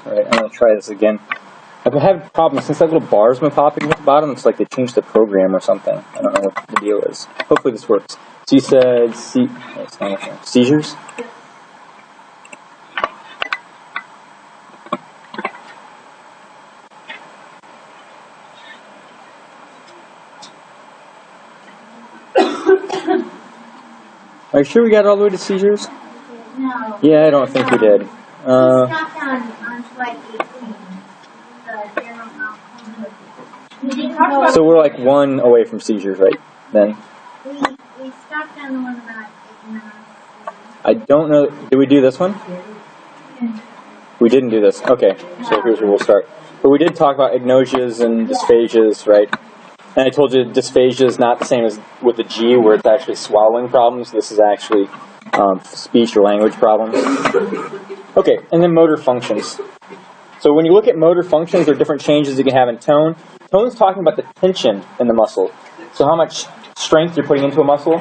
Right, I'm going to try this again. I've been having problems since that little bar's been popping at the bottom. It's like they changed the program or something. I don't know what the deal is. Hopefully this works. So you said seizures? Are you sure we got all the way to seizures? No. Yeah, I don't think we did. We stopped on slide 18. The general malfunction. We didn't talk about. So we're like one away from seizures, right? Then We stopped on the one about Edema. I don't know. Did we do this one? We didn't do this. Okay, so here's where we'll start. But we did talk about agnosias and dysphasias, right? And I told you dysphagia is not the same as with the G, where it's actually swallowing problems. This is actually speech or language problems. Okay, and then motor functions. So when you look at motor functions, there are different changes you can have in tone. Tone is talking about the tension in the muscle. So how much strength you're putting into a muscle.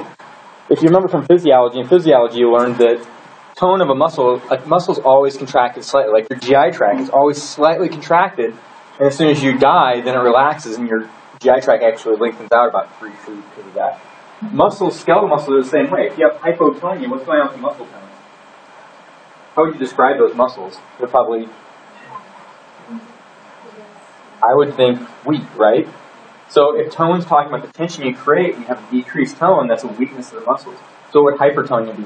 If you remember from physiology, in physiology you learned that tone of a muscle's always contracted slightly. Like your GI tract is always slightly contracted, and as soon as you die, then it relaxes and your GI tract actually lengthens out about 3 feet because of that. Muscles, skeletal muscles are the same way. If you have hypotonia, what's going on with muscle tone? How would you describe those muscles? They're probably, I would think, weak, right? So if tone's talking about the tension you create, you have a decreased tone, that's a weakness of the muscles. So what would hypertonia be?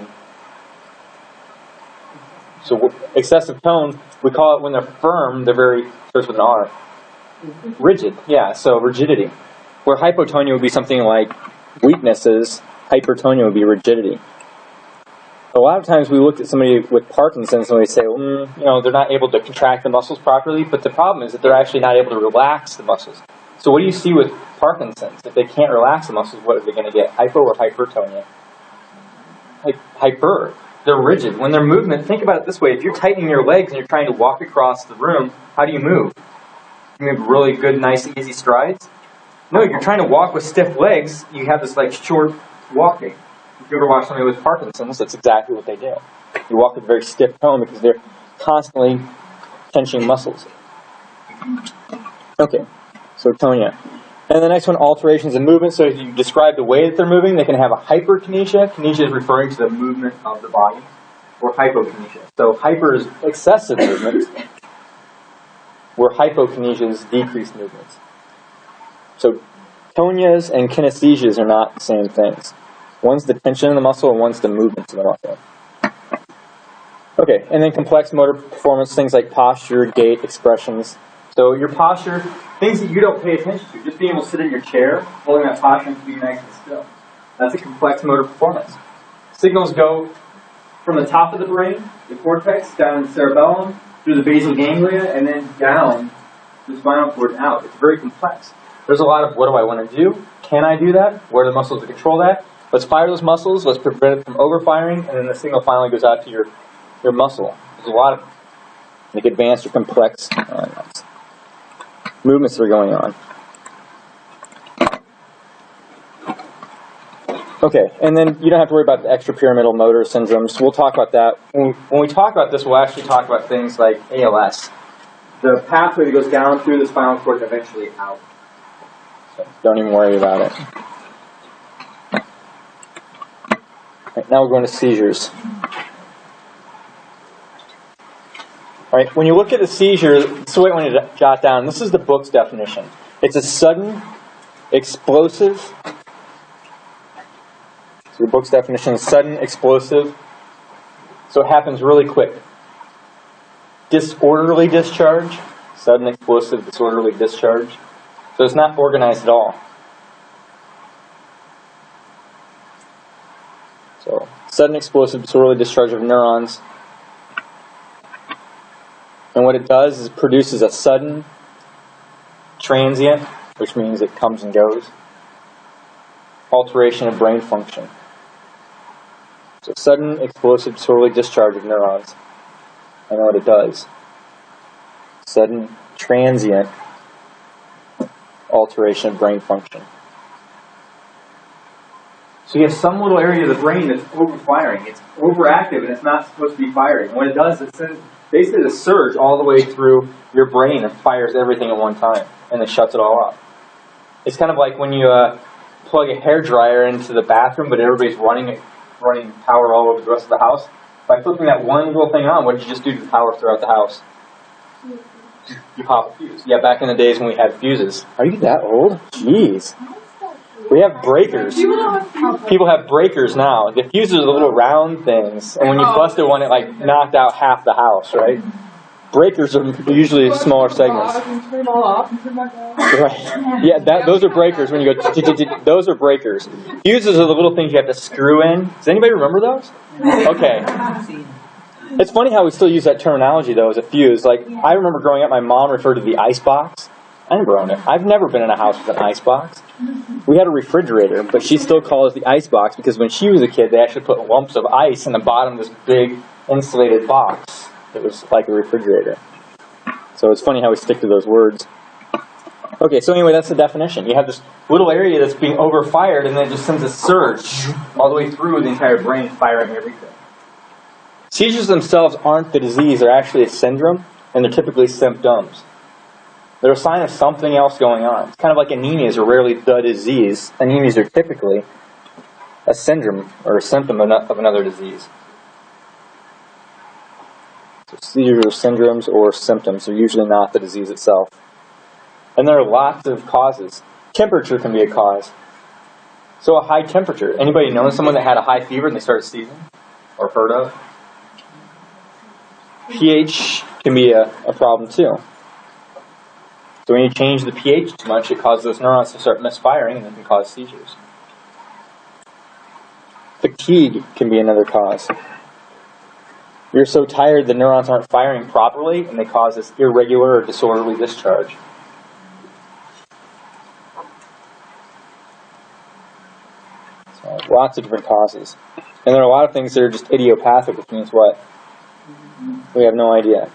So excessive tone, we call it when they're firm, they're very, starts with an R. Rigid, yeah, so rigidity. Where hypotonia would be something like weaknesses, hypertonia would be rigidity. A lot of times we look at somebody with Parkinson's and we say, you know, they're not able to contract the muscles properly, but the problem is that they're actually not able to relax the muscles. So what do you see with Parkinson's? If they can't relax the muscles, what are they going to get? Hypo or hypertonia? Hyper. They're rigid. When they're movement, think about it this way. If you're tightening your legs and you're trying to walk across the room, how do you move? You move really good, nice, easy strides? No, you're trying to walk with stiff legs. You have this like short walking. If you ever watch somebody with Parkinson's, that's exactly what they do. You walk with a very stiff tone because they're constantly tensioning muscles. Okay, so tonia. And the next one, alterations in movement. So if you describe the way that they're moving, they can have a hyperkinesia. Kinesia is referring to the movement of the body, or hypokinesia. So hyper is excessive movement, where hypokinesia is decreased movements. So tonias and kinesias are not the same things. One's the tension in the muscle and one's the movement of the muscle. Okay, and then complex motor performance, things like posture, gait, expressions. So your posture, things that you don't pay attention to, just being able to sit in your chair, holding that posture and being nice and still. That's a complex motor performance. Signals go from the top of the brain, the cortex, down to the cerebellum, through the basal ganglia, and then down the spinal cord and out. It's very complex. There's a lot of, what do I want to do? Can I do that? What are the muscles to control that? Let's fire those muscles, let's prevent it from overfiring, and then the signal finally goes out to your muscle. There's a lot of like advanced or complex movements that are going on. Okay, and then you don't have to worry about the extrapyramidal motor syndromes. We'll talk about that. When we talk about this, we'll actually talk about things like ALS. The pathway that goes down through the spinal cord and eventually out. So don't even worry about it. Right, now we're going to seizures. All right, when you look at the seizure, this is what I want you to jot down. This is the book's definition. It's a sudden, explosive. So the book's definition is sudden, explosive. So it happens really quick. Disorderly discharge. Sudden, explosive, disorderly discharge. So it's not organized at all. So sudden, explosive, disorderly discharge of neurons. And what it does is it produces a sudden, transient, which means it comes and goes, alteration of brain function. So sudden, explosive, disorderly discharge of neurons. I know what it does. Sudden, transient, alteration of brain function. So you have some little area of the brain that's overfiring. It's overactive and it's not supposed to be firing. What it does is it sends basically the surge all the way through your brain and fires everything at one time, and then shuts it all off. It's kind of like when you plug a hairdryer into the bathroom, but everybody's running power all over the rest of the house. By flipping that one little thing on, what did you just do to the power throughout the house? You pop a fuse. Yeah, back in the days when we had fuses. Are you that old? Jeez. We have breakers. People have breakers now. The fuses are the little round things, and when you busted one, it like knocked out half the house, right? Breakers are usually smaller segments. Right. Yeah, those are breakers. When you go, those are breakers. Fuses are the little things you have to screw in. Does anybody remember those? Okay. It's funny how we still use that terminology, though, as a fuse. Like, I remember growing up, my mom referred to the ice box. I never owned it. I've never been in a house with an ice box. We had a refrigerator, but she still calls it the ice box because when she was a kid, they actually put lumps of ice in the bottom of this big insulated box. It was like a refrigerator. So it's funny how we stick to those words. Okay, so anyway, that's the definition. You have this little area that's being overfired, and then it just sends a surge all the way through the entire brain, firing everything. Seizures themselves aren't the disease. They're actually a syndrome, and they're typically symptoms. They're a sign of something else going on. It's kind of like anemias are rarely the disease. Anemias are typically a syndrome or a symptom of another disease. So seizures are syndromes or symptoms. They're usually not the disease itself. And there are lots of causes. Temperature can be a cause. So a high temperature. Anybody know someone that had a high fever and they started seizing? Or heard of? pH can be a problem too. So when you change the pH too much, it causes those neurons to start misfiring and then can cause seizures. Fatigue can be another cause. You're so tired the neurons aren't firing properly and they cause this irregular or disorderly discharge. So lots of different causes. And there are a lot of things that are just idiopathic, which means what? We have no idea.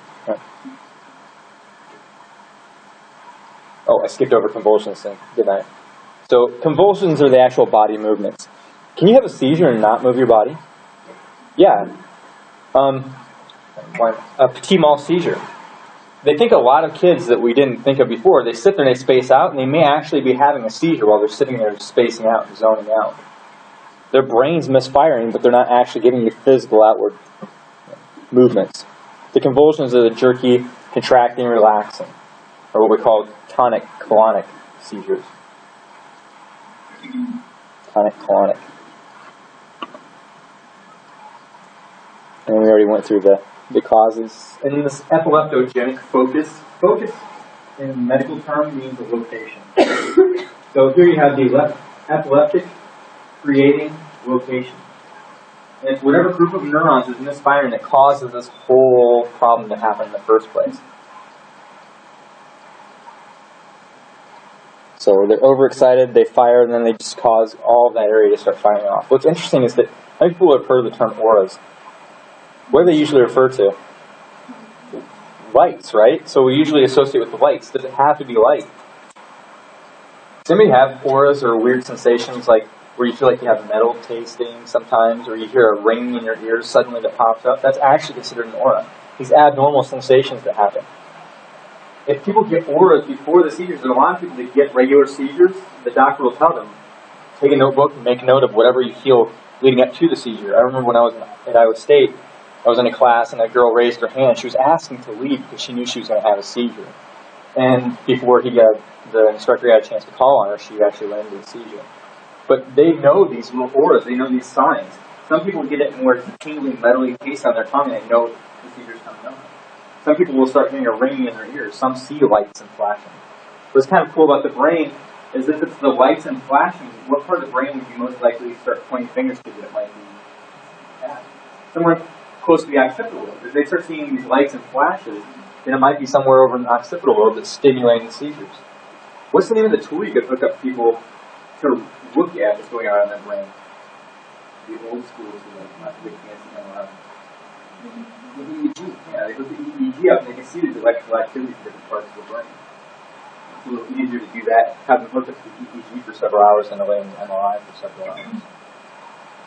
Oh, I skipped over convulsions then, didn't I? So convulsions are the actual body movements. Can you have a seizure and not move your body? Yeah. A petit mal seizure. They think a lot of kids that we didn't think of before, they sit there and they space out, and they may actually be having a seizure while they're sitting there spacing out and zoning out. Their brain's misfiring, but they're not actually giving you physical outward movements. The convulsions are the jerky, contracting, relaxing, or what we call tonic-clonic seizures. Tonic-clonic. And we already went through the causes. And this epileptogenic focus in medical term means a location. So here you have the epileptic creating location. And it's whatever group of neurons is misfiring that causes this whole problem to happen in the first place. So they're overexcited, they fire, and then they just cause all of that area to start firing off. What's interesting is that many people have heard of the term auras. What do they usually refer to? Lights, right? So we usually associate with the lights. Does it have to be light? Does anybody have auras or weird sensations like where you feel like you have metal tasting sometimes, or you hear a ringing in your ears suddenly that pops up? That's actually considered an aura. These abnormal sensations that happen. If people get auras before the seizures, and a lot of people that get regular seizures, the doctor will tell them, take a notebook and make a note of whatever you feel leading up to the seizure. I remember when I was at Iowa State, I was in a class and a girl raised her hand. She was asking to leave because she knew she was going to have a seizure. And before the instructor had a chance to call on her, she actually went into a seizure. But they know these little auras, they know these signs. Some people get it where it's a tingling, metally taste on their tongue and they know the seizure's coming on. Some people will start hearing a ringing in their ears. Some see lights and flashing. What's kind of cool about the brain is if it's the lights and flashing, what part of the brain would you most likely start pointing fingers to that it might be at? Somewhere close to the occipital lobe. If they start seeing these lights and flashes, then it might be somewhere over in the occipital lobe that's stimulating the seizures. What's the name of the tool you could hook up people to look at what's going on in their brain? The old school is not the big fancy MRI. The EEG. Yeah, they hook the EEG up and they can see the electrical activity in different parts of the brain. It's a little easier to do that, have them hook up to the EEG for several hours than away in the MRI for several hours.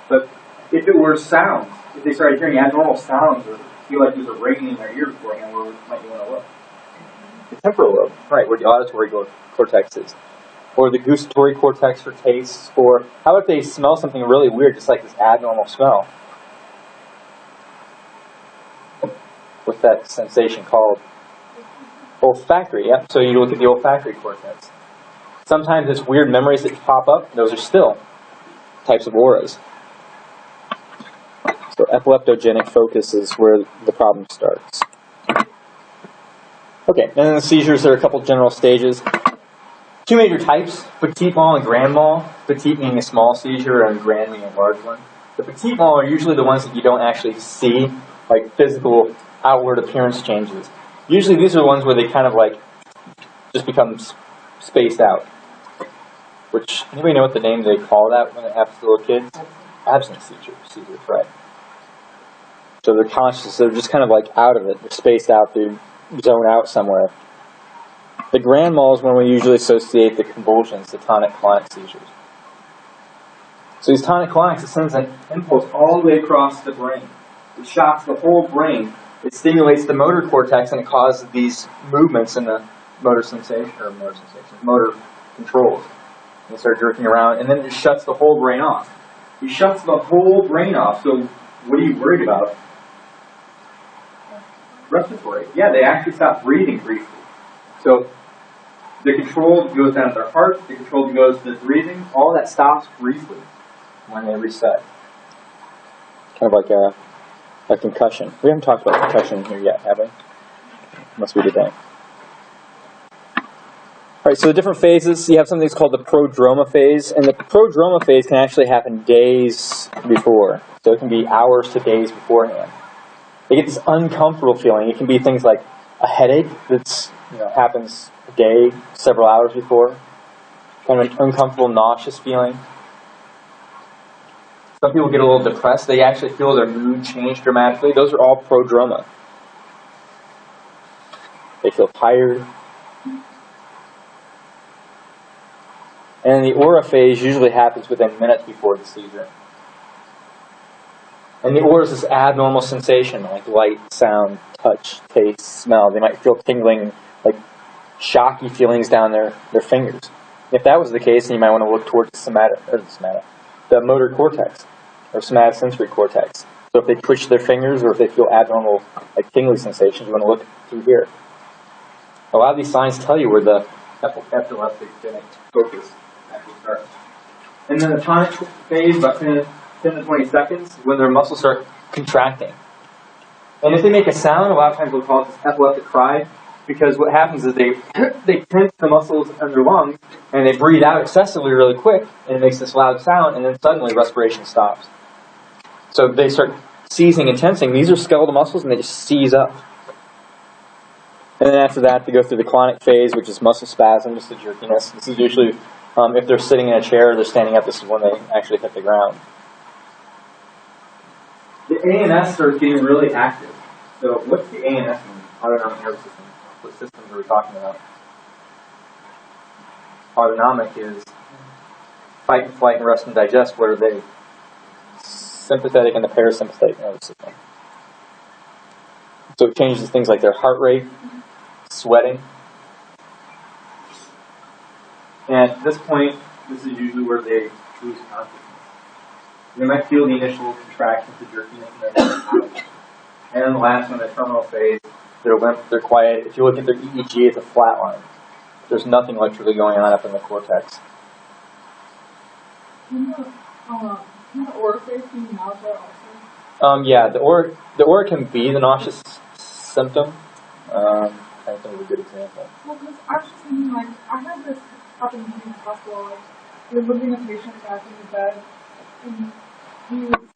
But if it were sounds, if they started hearing abnormal sounds or feel like there's a ringing in their ear beforehand, where might you want to look? The temporal lobe, right, where the auditory cortex is. Or the gustatory cortex for taste. Or how about if they smell something really weird, just like this abnormal smell? What's that sensation called? Olfactory, yep. So you look at the olfactory cortex. Sometimes it's weird memories that pop up. Those are still types of auras. So epileptogenic focus is where the problem starts. Okay, and then the seizures, there are a couple general stages. Two major types, petit mal and grand mal. Petit meaning a small seizure and grand meaning a large one. The petit mal are usually the ones that you don't actually see, like physical outward appearance changes. Usually these are the ones where they kind of like just become spaced out. Which, anybody know what the name they call that when it happens to little kids? Absent seizures, right. So they're conscious, they're just kind of like out of it. They're spaced out, they zone out somewhere. The grand mal is when we usually associate the convulsions, the tonic-clonic seizures. So these tonic-clonics, it sends an impulse all the way across the brain. It shocks the whole brain. It stimulates the motor cortex, and it causes these movements in the motor controls. And they start jerking around, and then it shuts the whole brain off. It shuts the whole brain off, so what are you worried about? Respiratory. Yeah, they actually stop breathing briefly. So the control goes down to their heart, the control goes to the breathing, all that stops briefly when they reset. Kind of like a concussion. We haven't talked about concussion here yet, have we? Unless we did that. All right, so the different phases, you have something that's called the prodroma phase, and the prodroma phase can actually happen days before. So it can be hours to days beforehand. They get this uncomfortable feeling. It can be things like a headache that's happens a day, several hours before. Kind of an uncomfortable, nauseous feeling. Some people get a little depressed. They actually feel their mood change dramatically. Those are all prodroma. They feel tired. And the aura phase usually happens within minutes before the seizure. And the aura is this abnormal sensation, like light, sound, touch, taste, smell. They might feel tingling, like shocky feelings down their fingers. If that was the case, then you might want to look towards the motor cortex, or somatosensory cortex. So if they twitch their fingers, or if they feel abnormal, like tingling sensations, you want to look through here. A lot of these signs tell you where the epileptogenic focus actually starts. And then the tonic phase, about 10 to 20 seconds, when their muscles start contracting. And if they make a sound, a lot of times we'll call it this epileptic cry, because what happens is they tense the muscles in their lungs, and they breathe out excessively really quick, and it makes this loud sound, and then suddenly respiration stops. So they start seizing and tensing. These are skeletal muscles, and they just seize up. And then after that, they go through the clonic phase, which is muscle spasm, just the jerkiness. This is usually, if they're sitting in a chair or they're standing up, this is when they actually hit the ground. The ANS starts getting really active. So what's the ANS mean? Autonomic nervous system. What systems are we talking about? Autonomic is fight and flight and rest and digest. What are they? Sympathetic and the parasympathetic nervous system. So it changes things like their heart rate, sweating. And at this point, this is usually where they lose consciousness. They might feel the initial contractions, the jerkiness, and then the last one, the terminal phase, they're limp, they're quiet. If you look at their EEG, it's a flat line. There's nothing electrically going on up in the cortex. Can the aura phase be nausea also? Yeah, the aura can be the nauseous symptom. I think it's a good example. Well, because I was just thinking, like, I had this happen to me in the hospital. Like, we were moving a patient back in the bed, and he was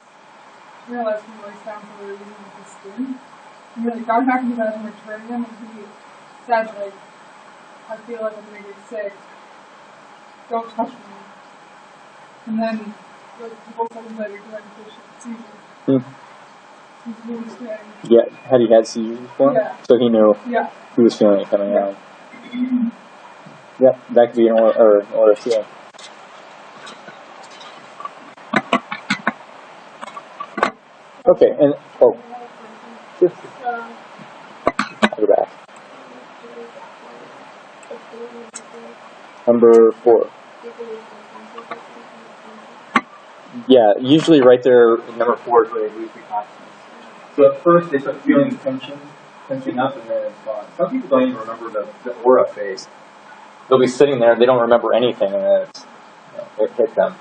realizing really sounds so we were using with his skin. And we like, got back in the bed and returned him, and he said, like, I feel like I'm going to get sick. Don't touch me. And then, like, a couple seconds later, he had a patient seizure. He's really scary. Yeah, had he had seizures before? Yeah. So he knew he was feeling it coming out. Yep, that could be an aura too. Okay, and Go back. Number 4. Yeah, usually right there, number 4 is where they lose the consciousness. So at first they start feeling tension, tensing up, and then it's gone. Some people don't even remember the aura phase. They'll be sitting there, they don't remember anything, and then it's, it hit them.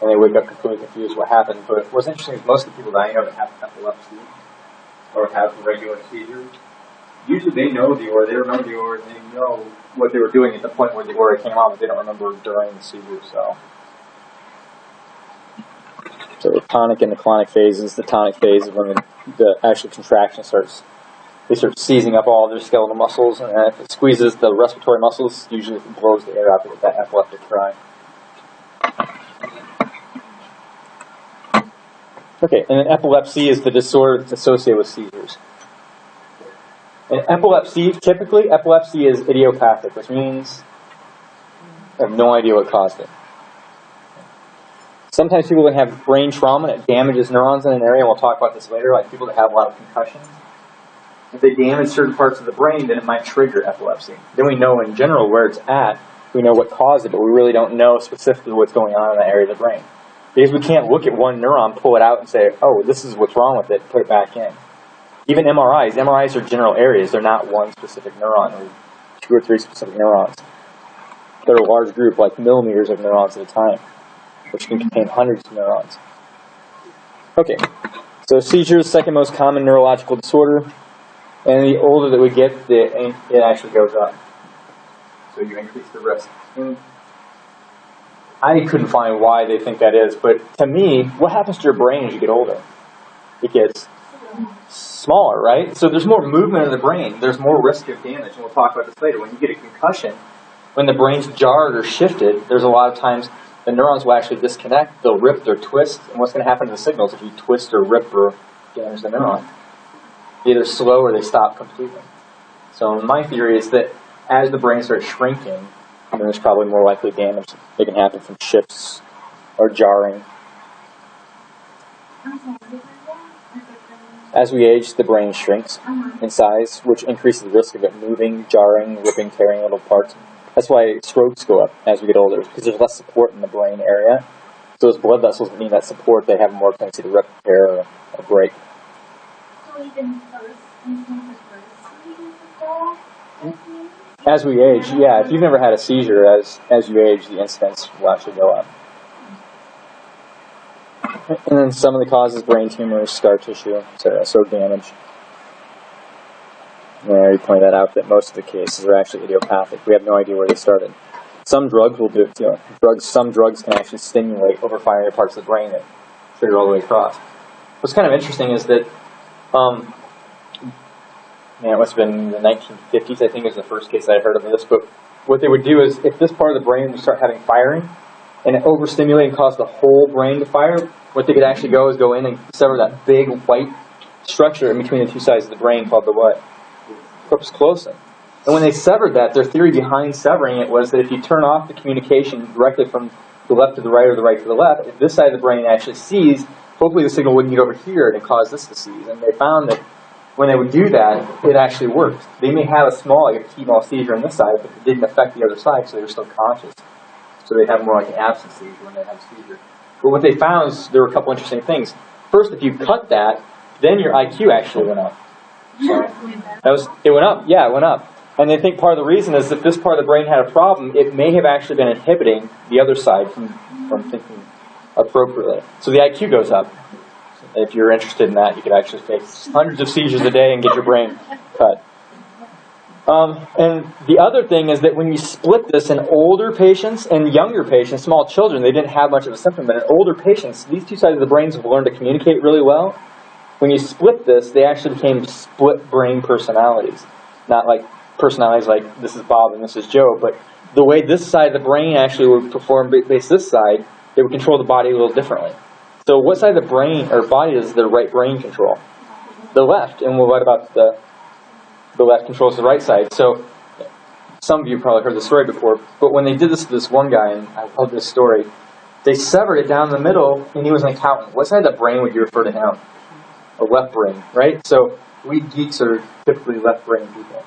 And they wake up completely confused what happened. But what's interesting is most of the people that I know that have epilepsy or have regular seizures, usually they know the aura, they remember the aura, and they know what they were doing at the point where the aura came on, but they don't remember during the seizure. So the tonic and the clonic phases. The tonic phase is when the actual contraction starts. They start seizing up all their skeletal muscles, and if it squeezes the respiratory muscles, usually it blows the air out to get that epileptic cry. Okay, and then epilepsy is the disorder that's associated with seizures. And epilepsy, typically, epilepsy is idiopathic, which means I have no idea what caused it. Sometimes people that have brain trauma and it damages neurons in an area, and we'll talk about this later, like people that have a lot of concussions. If they damage certain parts of the brain, then it might trigger epilepsy. Then we know in general where it's at, we know what caused it, but we really don't know specifically what's going on in that area of the brain. Because we can't look at one neuron, pull it out, and say, oh, this is what's wrong with it, put it back in. Even MRIs are general areas. They're not one specific neuron or 2 or 3 specific neurons. They're a large group, like millimeters of neurons at a time, which can contain hundreds of neurons. Okay, so seizures, second most common neurological disorder. And the older that we get, it actually goes up. So you increase the risk. I couldn't find why they think that is, but to me, what happens to your brain as you get older? It gets smaller, right? So there's more movement in the brain. There's more risk of damage, and we'll talk about this later. When you get a concussion, when the brain's jarred or shifted, there's a lot of times the neurons will actually disconnect. They'll rip, they'll twist, and what's going to happen to the signals if you twist or rip or damage the neuron? They either slow or they stop completely. So my theory is that as the brain starts shrinking, then there's probably more likely damage that can happen from shifts or jarring. As we age, the brain shrinks in size, which increases the risk of it moving, jarring, ripping, tearing little parts. That's why strokes go up as we get older, because there's less support in the brain area. So those blood vessels that need that support, they have more tendency to rip, tear, or break. So even as we age, yeah, if you've never had a seizure, as you age, the incidence will actually go up. And then some of the causes, brain tumors, scar tissue, etc., so damage. And I already pointed that out, that most of the cases are actually idiopathic. We have no idea where they started. Some drugs will do it too. Some drugs can actually stimulate overfiring parts of the brain that trigger all the way across. What's kind of interesting is that it must have been the 1950s, I think, is the first case I heard of this. But what they would do is, if this part of the brain would start having firing, and it overstimulated and caused the whole brain to fire, what they could actually go is go in and sever that big white structure in between the two sides of the brain called the what? Corpus callosum. And when they severed that, their theory behind severing it was that if you turn off the communication directly from the left to the right or the right to the left, if this side of the brain actually seized, hopefully the signal wouldn't get over here and cause this to seize. And they found that when they would do that, it actually worked. They may have a small, like a T-ball seizure on this side, but it didn't affect the other side, so they were still conscious. So they have more like an absent seizure when they have a seizure. But what they found is there were a couple interesting things. First, if you cut that, then your IQ actually went up. It went up, yeah, it went up. And they think part of the reason is that this part of the brain had a problem, it may have actually been inhibiting the other side from thinking appropriately. So the IQ goes up. If you're interested in that, you could actually take hundreds of seizures a day and get your brain cut. And the other thing is that when you split this in older patients and younger patients, small children, they didn't have much of a symptom, but in older patients, these two sides of the brains have learned to communicate really well. When you split this, they actually became split brain personalities. Not like personalities like this is Bob and this is Joe, but the way this side of the brain actually would perform based this side, it would control the body a little differently. So what side of the brain or body does the right brain control? The left. And what about the left controls the right side? So some of you probably heard the story before, but when they did this to this one guy, and I love this story, they severed it down the middle, and he was an accountant. What side of the brain would you refer to him? a left brain, right? So we geeks are typically left brain people.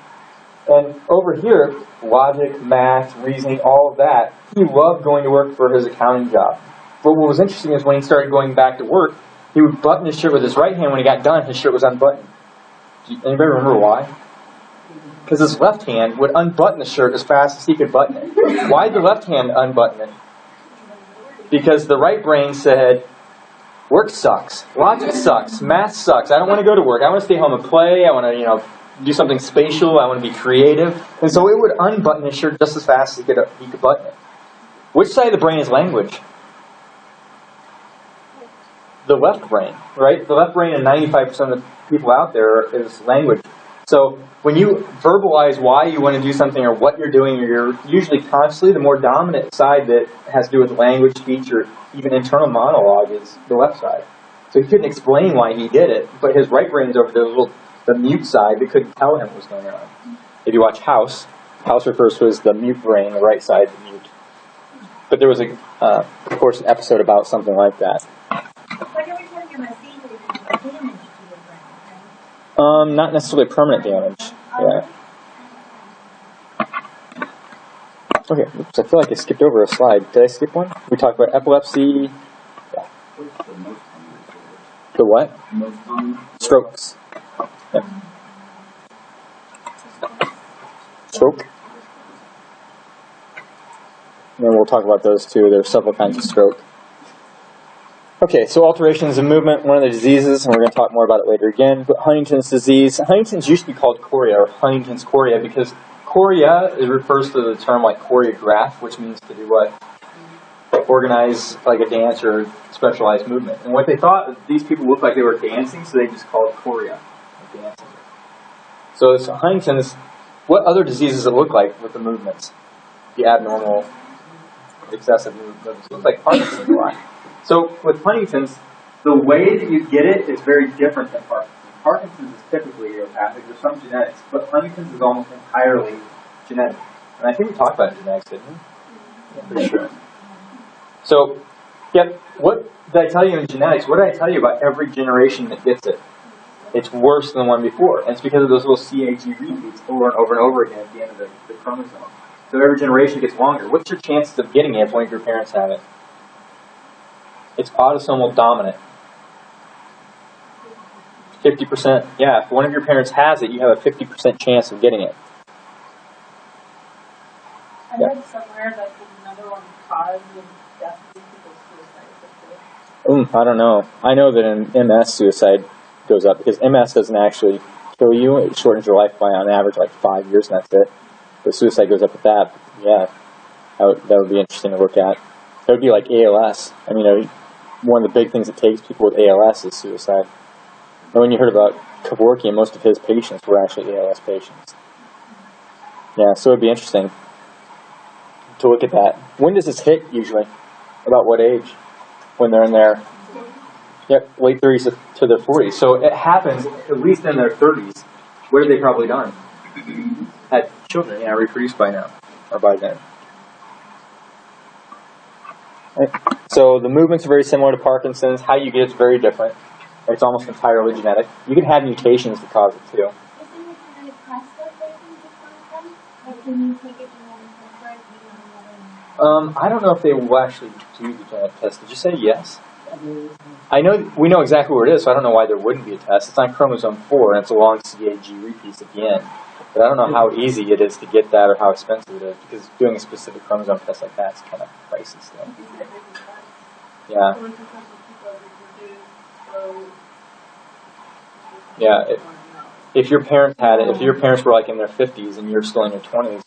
And over here, logic, math, reasoning, all of that, he loved going to work for his accounting job. But what was interesting is when he started going back to work, he would button his shirt with his right hand. When he got done, his shirt was unbuttoned. Anybody remember why? Because his left hand would unbutton the shirt as fast as he could button it. Why did the left hand unbutton it? Because the right brain said, work sucks, logic sucks, math sucks, I don't want to go to work, I want to stay home and play, I want to, do something spatial, I want to be creative. And so it would unbutton his shirt just as fast as he could button it. Which side of the brain is language? The left brain, right? The left brain, and 95% of the people out there is language. So when you verbalize why you want to do something or what you're doing, you're usually consciously, the more dominant side that has to do with language, speech, or even internal monologue is the left side. So he couldn't explain why he did it, but his right brain's over the mute side that couldn't tell him what was going on. If you watch House refers to as the mute brain, the right side, the mute. But there was, of course, an episode about something like that. What are we talking about seizures? Damage to the brain, right? Not necessarily permanent damage. Yeah. Okay, oops, I feel like I skipped over a slide. Did I skip one? We talked about epilepsy. Yeah. The what? Strokes. Yeah. Stroke. And then we'll talk about those too. There are several kinds of stroke. Okay, so alterations in movement, one of the diseases, and we're going to talk more about it later again. But Huntington's disease. Huntington's used to be called chorea, or Huntington's chorea, because chorea, it refers to the term like choreograph, which means to do what? Organize like a dance or specialized movement. And what they thought, these people looked like they were dancing, so they just called it chorea, like dancing. So it's Huntington's. What other diseases does it look like with the movements? The abnormal, excessive movements. It looks like Parkinson's a lot. So with Huntington's, the way that you get it is very different than Parkinson's. Parkinson's is typically idiopathic. There's some genetics, but Huntington's is almost entirely genetic. And I think we talked about genetics, didn't we? Yeah, pretty sure. So, yep, what did I tell you in genetics? What did I tell you about every generation that gets it? It's worse than the one before. And it's because of those little CAG repeats over and over and over again at the end of the chromosome. So every generation gets longer. What's your chances of getting it if one of your parents have it? It's autosomal dominant. 50%. Yeah, if one of your parents has it, you have a 50% chance of getting it. I read somewhere that the number one cause of death is people's suicide. I don't know. I know that in MS, suicide goes up because MS doesn't actually kill you. It shortens your life by, on average, like 5 years, and that's it. But suicide goes up with that. Yeah, that would be interesting to look at. That would be like ALS. I mean, one of the big things that takes people with ALS is suicide. And when you heard about Kevorkian, most of his patients were actually ALS patients. Yeah, so it would be interesting to look at that. When does this hit, usually? About what age? When they're in their late 30s to their 40s. So it happens at least in their 30s. What have they probably done? Had children, reproduced by now, or by then. Right. So the movements are very similar to Parkinson's. How you get it's very different. It's almost entirely genetic. You can have mutations that cause it too. Is there any genetic test that they can do on them? Like, can you take a genetic test or I don't know if they will actually do the genetic test. Did you say yes? I know we know exactly where it is, so I don't know why there wouldn't be a test. It's on chromosome 4, and it's a long CAG repeats at the end. But I don't know how easy it is to get that or how expensive it is, because doing a specific chromosome test like that is kind of pricey still. Yeah. Yeah. If your parents had it, if your parents were like in their 50s and you're still in your 20s,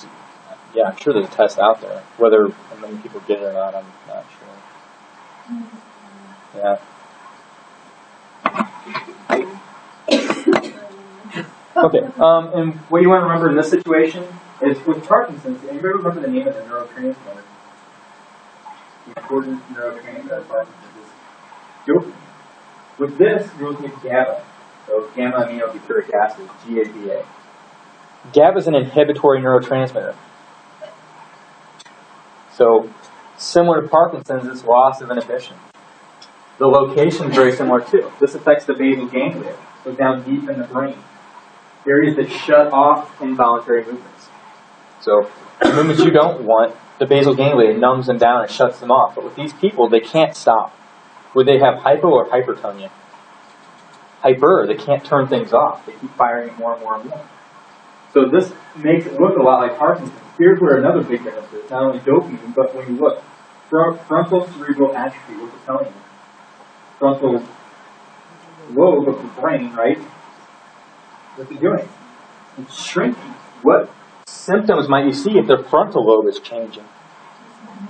yeah, I'm sure there's a test out there. Whether many people get it or not, I'm not sure. Yeah. Okay, and what you want to remember in this situation is with Parkinson's, anybody remember the name of the neurotransmitter? The important neurotransmitter of Parkinson's is dopamine. With this, you're looking at GABA, so gamma-aminobutyric acid, GABA. GABA is an inhibitory neurotransmitter. So, similar to Parkinson's, it's loss of inhibition. The location is very similar too. This affects the basal ganglia, so down deep in the brain. Areas that shut off involuntary movements. So the movements you don't want, the basal ganglia numbs them down and shuts them off. But with these people, they can't stop. Would they have hypo or hypertonia? Hyper, they can't turn things off. They keep firing more and more and more. So this makes it look a lot like Parkinson's. Here's where another big difference is. Not only dopamine, but when you look, frontal cerebral atrophy, what's it telling you? Frontal lobe of the brain, right? What's it doing? It's shrinking. What symptoms might you see if their frontal lobe is changing?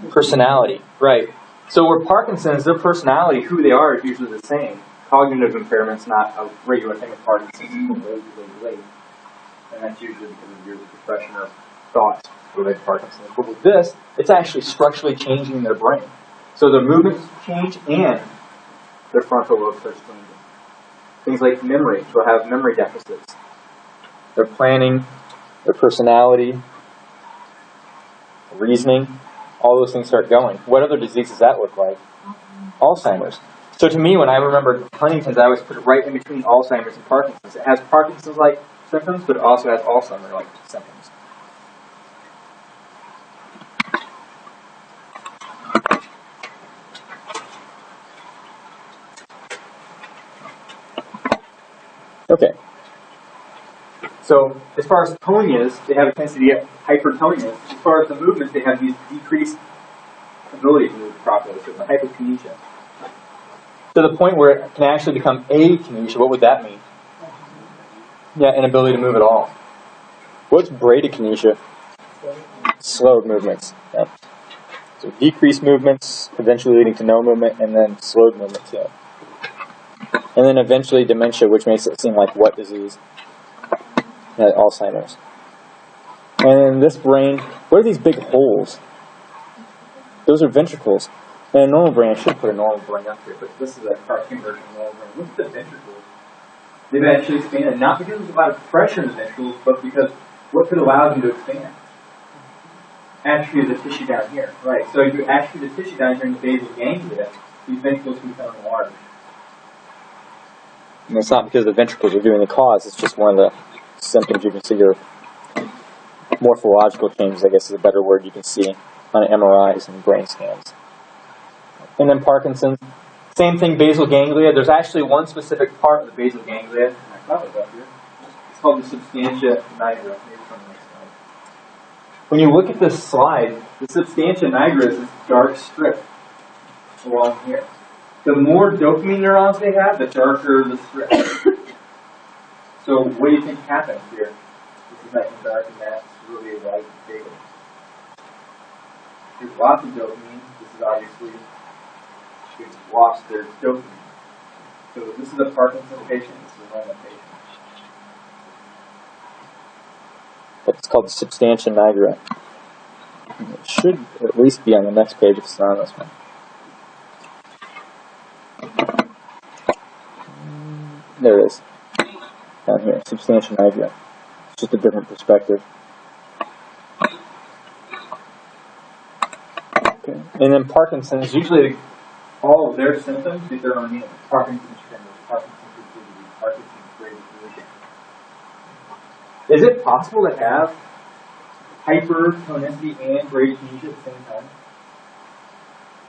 Personality, right. So where Parkinson's, their personality, who they are, is usually the same. Cognitive impairment's not a regular thing with Parkinson's. People late. And that's usually because of years of depression or thoughts related to Parkinson's. But with this, it's actually structurally changing their brain. So their movements change and their frontal lobe starts changing. Things like memory, they'll have memory deficits. Their planning, their personality, reasoning, all those things start going. What other disease does that look like? Alzheimer's. So to me, when I remember Huntington's, I always put it right in between Alzheimer's and Parkinson's. It has Parkinson's-like symptoms, but it also has Alzheimer's-like symptoms. Okay. So as far as tonias, they have a tendency to get hypertonias. As far as the movements, they have these decreased ability to move properly, so it's a hypokinesia. To the point where it can actually become akinesia. What would that mean? Yeah, inability to move at all. What's bradykinesia? Slowed movements. Yeah. So decreased movements, eventually leading to no movement, and then slowed movement too. And then eventually dementia, which makes it seem like what disease? Alzheimer's. And in this brain, what are these big holes? Those are ventricles. In a normal brain, I should put a normal brain up here, but this is a cartoon version of a normal brain. Look at the ventricles. They've actually expanded, not because there's a lot of pressure in the ventricles, but because what could allow them to expand? Atrophy of the tissue down here. Right, so if you atrophy the tissue down here in the basal ganglia, these ventricles can become enlarged. And it's not because the ventricles are doing the cause, it's just one of the symptoms you can see, or morphological changes, I guess is a better word you can see on MRIs and brain scans. And then Parkinson's, same thing, basal ganglia. There's actually one specific part of the basal ganglia, and I thought it was up here. It's called the substantia nigra. Maybe it's on the next slide. When you look at this slide, the substantia nigra is this dark strip along here. The more dopamine neurons they have, the darker the strip. So what do you think happens here? This is nice and dark, and that's really light and stable. There's lots of dopamine. This is obviously, they've lost their dopamine. So this is a Parkinson's patient. This is a normal patient. It's called the substantia nigra. It should at least be on the next page if it's not on this one. There it is. Down here, substantia nigra. It's just a different perspective. Okay. And then Parkinson's, usually all of their symptoms, these are on Parkinson's tremors, Parkinson's disease, Parkinson's bradykinesia. Is it possible to have hypertonicity and bradykinesia at the same time?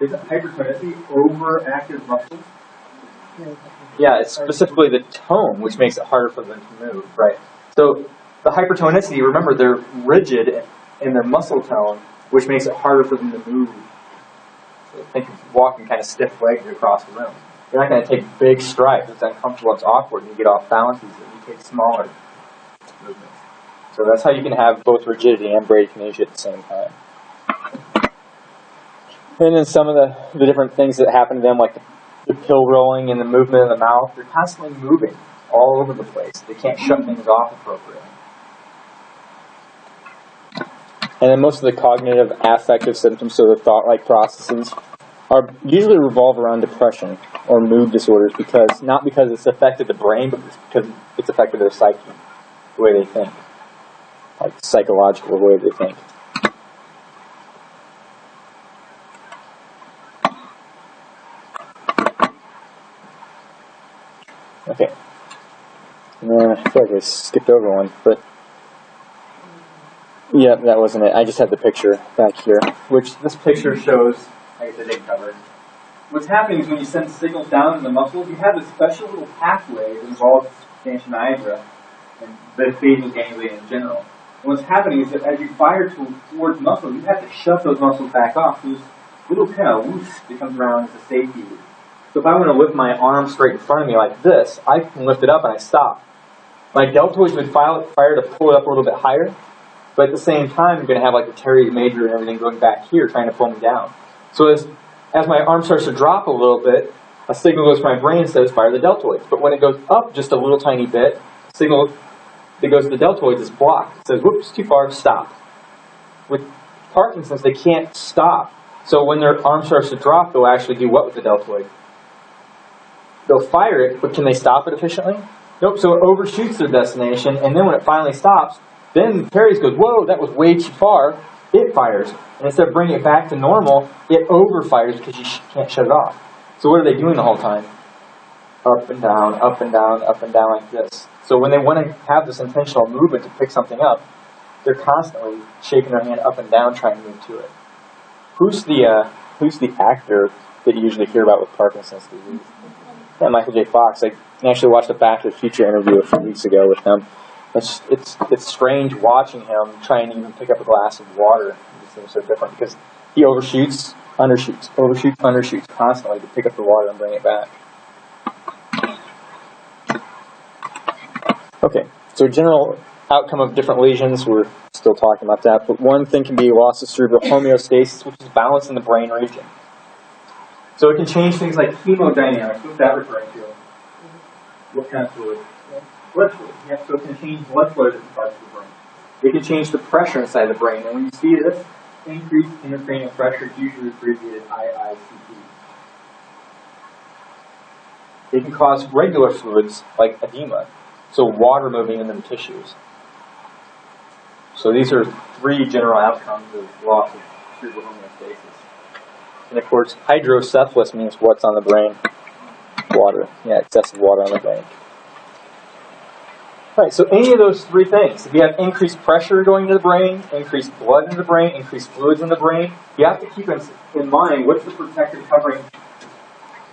Isn't hypertonicity overactive muscles? Yeah, it's specifically the tone which makes it harder for them to move, right? So the hypertonicity, remember, they're rigid in their muscle tone, which makes it harder for them to move. So think of walking kind of stiff-legged across the room. You're not going to take big strides. It's uncomfortable, it's awkward, and you get off balance easily. You take smaller movements. So that's how you can have both rigidity and bradykinesia at the same time. And then some of the different things that happen to them, like the pill rolling and the movement in the mouth, they're constantly moving all over the place. They can't shut things off appropriately. And then most of the cognitive affective symptoms, so the thought-like processes, are usually revolve around depression or mood disorders, because not because it's affected the brain, but because it's affected their psyche, the way they think, like psychological way they think. feel like I skipped over one, but yeah, that wasn't it. I just had the picture back here, which this picture shows, I guess I didn't cover it. What's happening is when you send signals down in the muscles, you have a special little pathway that involves substantia nigra and the basal ganglia in general. And what's happening is that as you fire towards muscles, you have to shut those muscles back off. There's little kind of loose that comes around as a safety loop. So if I want to lift my arm straight in front of me like this, I can lift it up and I stop. My deltoids would fire to pull it up a little bit higher, but at the same time, you're going to have like the teres major and everything going back here trying to pull me down. So as my arm starts to drop a little bit, a signal goes to my brain and says fire the deltoids. But when it goes up just a little tiny bit, the signal that goes to the deltoids is blocked. It says, whoops, too far, stop. With Parkinson's, they can't stop. So when their arm starts to drop, they'll actually do what with the deltoid? They'll fire it, but can they stop it efficiently? Nope, so it overshoots their destination, and then when it finally stops, then teres goes, whoa, that was way too far. It fires. And instead of bringing it back to normal, it overfires because you can't shut it off. So what are they doing the whole time? Up and down, up and down, up and down like this. So when they want to have this intentional movement to pick something up, they're constantly shaking their hand up and down trying to move to it. Who's the actor that you usually hear about with Parkinson's disease? Yeah, Michael J. Fox. I actually watched a Back to the Future interview a few weeks ago with him. It's strange watching him trying to even pick up a glass of water. It just seems so different because he overshoots, undershoots, overshoots, undershoots constantly to pick up the water and bring it back. Okay, so general outcome of different lesions, we're still talking about that, but one thing can be loss of cerebral homeostasis, which is balance in the brain region. So it can change things like hemodynamics. What's that referring to? What kind of fluid? Blood fluid. Yeah, so it can change blood flow to different parts of the brain. It can change the pressure inside the brain, and when you see this, increased intracranial pressure is usually abbreviated IICP. It can cause regular fluids like edema, so water moving into the tissues. So these are three general outcomes of loss of cerebral homeostasis. And of course, hydrocephalus means what's on the brain? Water. Yeah, excessive water on the brain. Right, so any of those three things, if you have increased pressure going to the brain, increased blood in the brain, increased fluids in the brain, you have to keep in mind what's the protective covering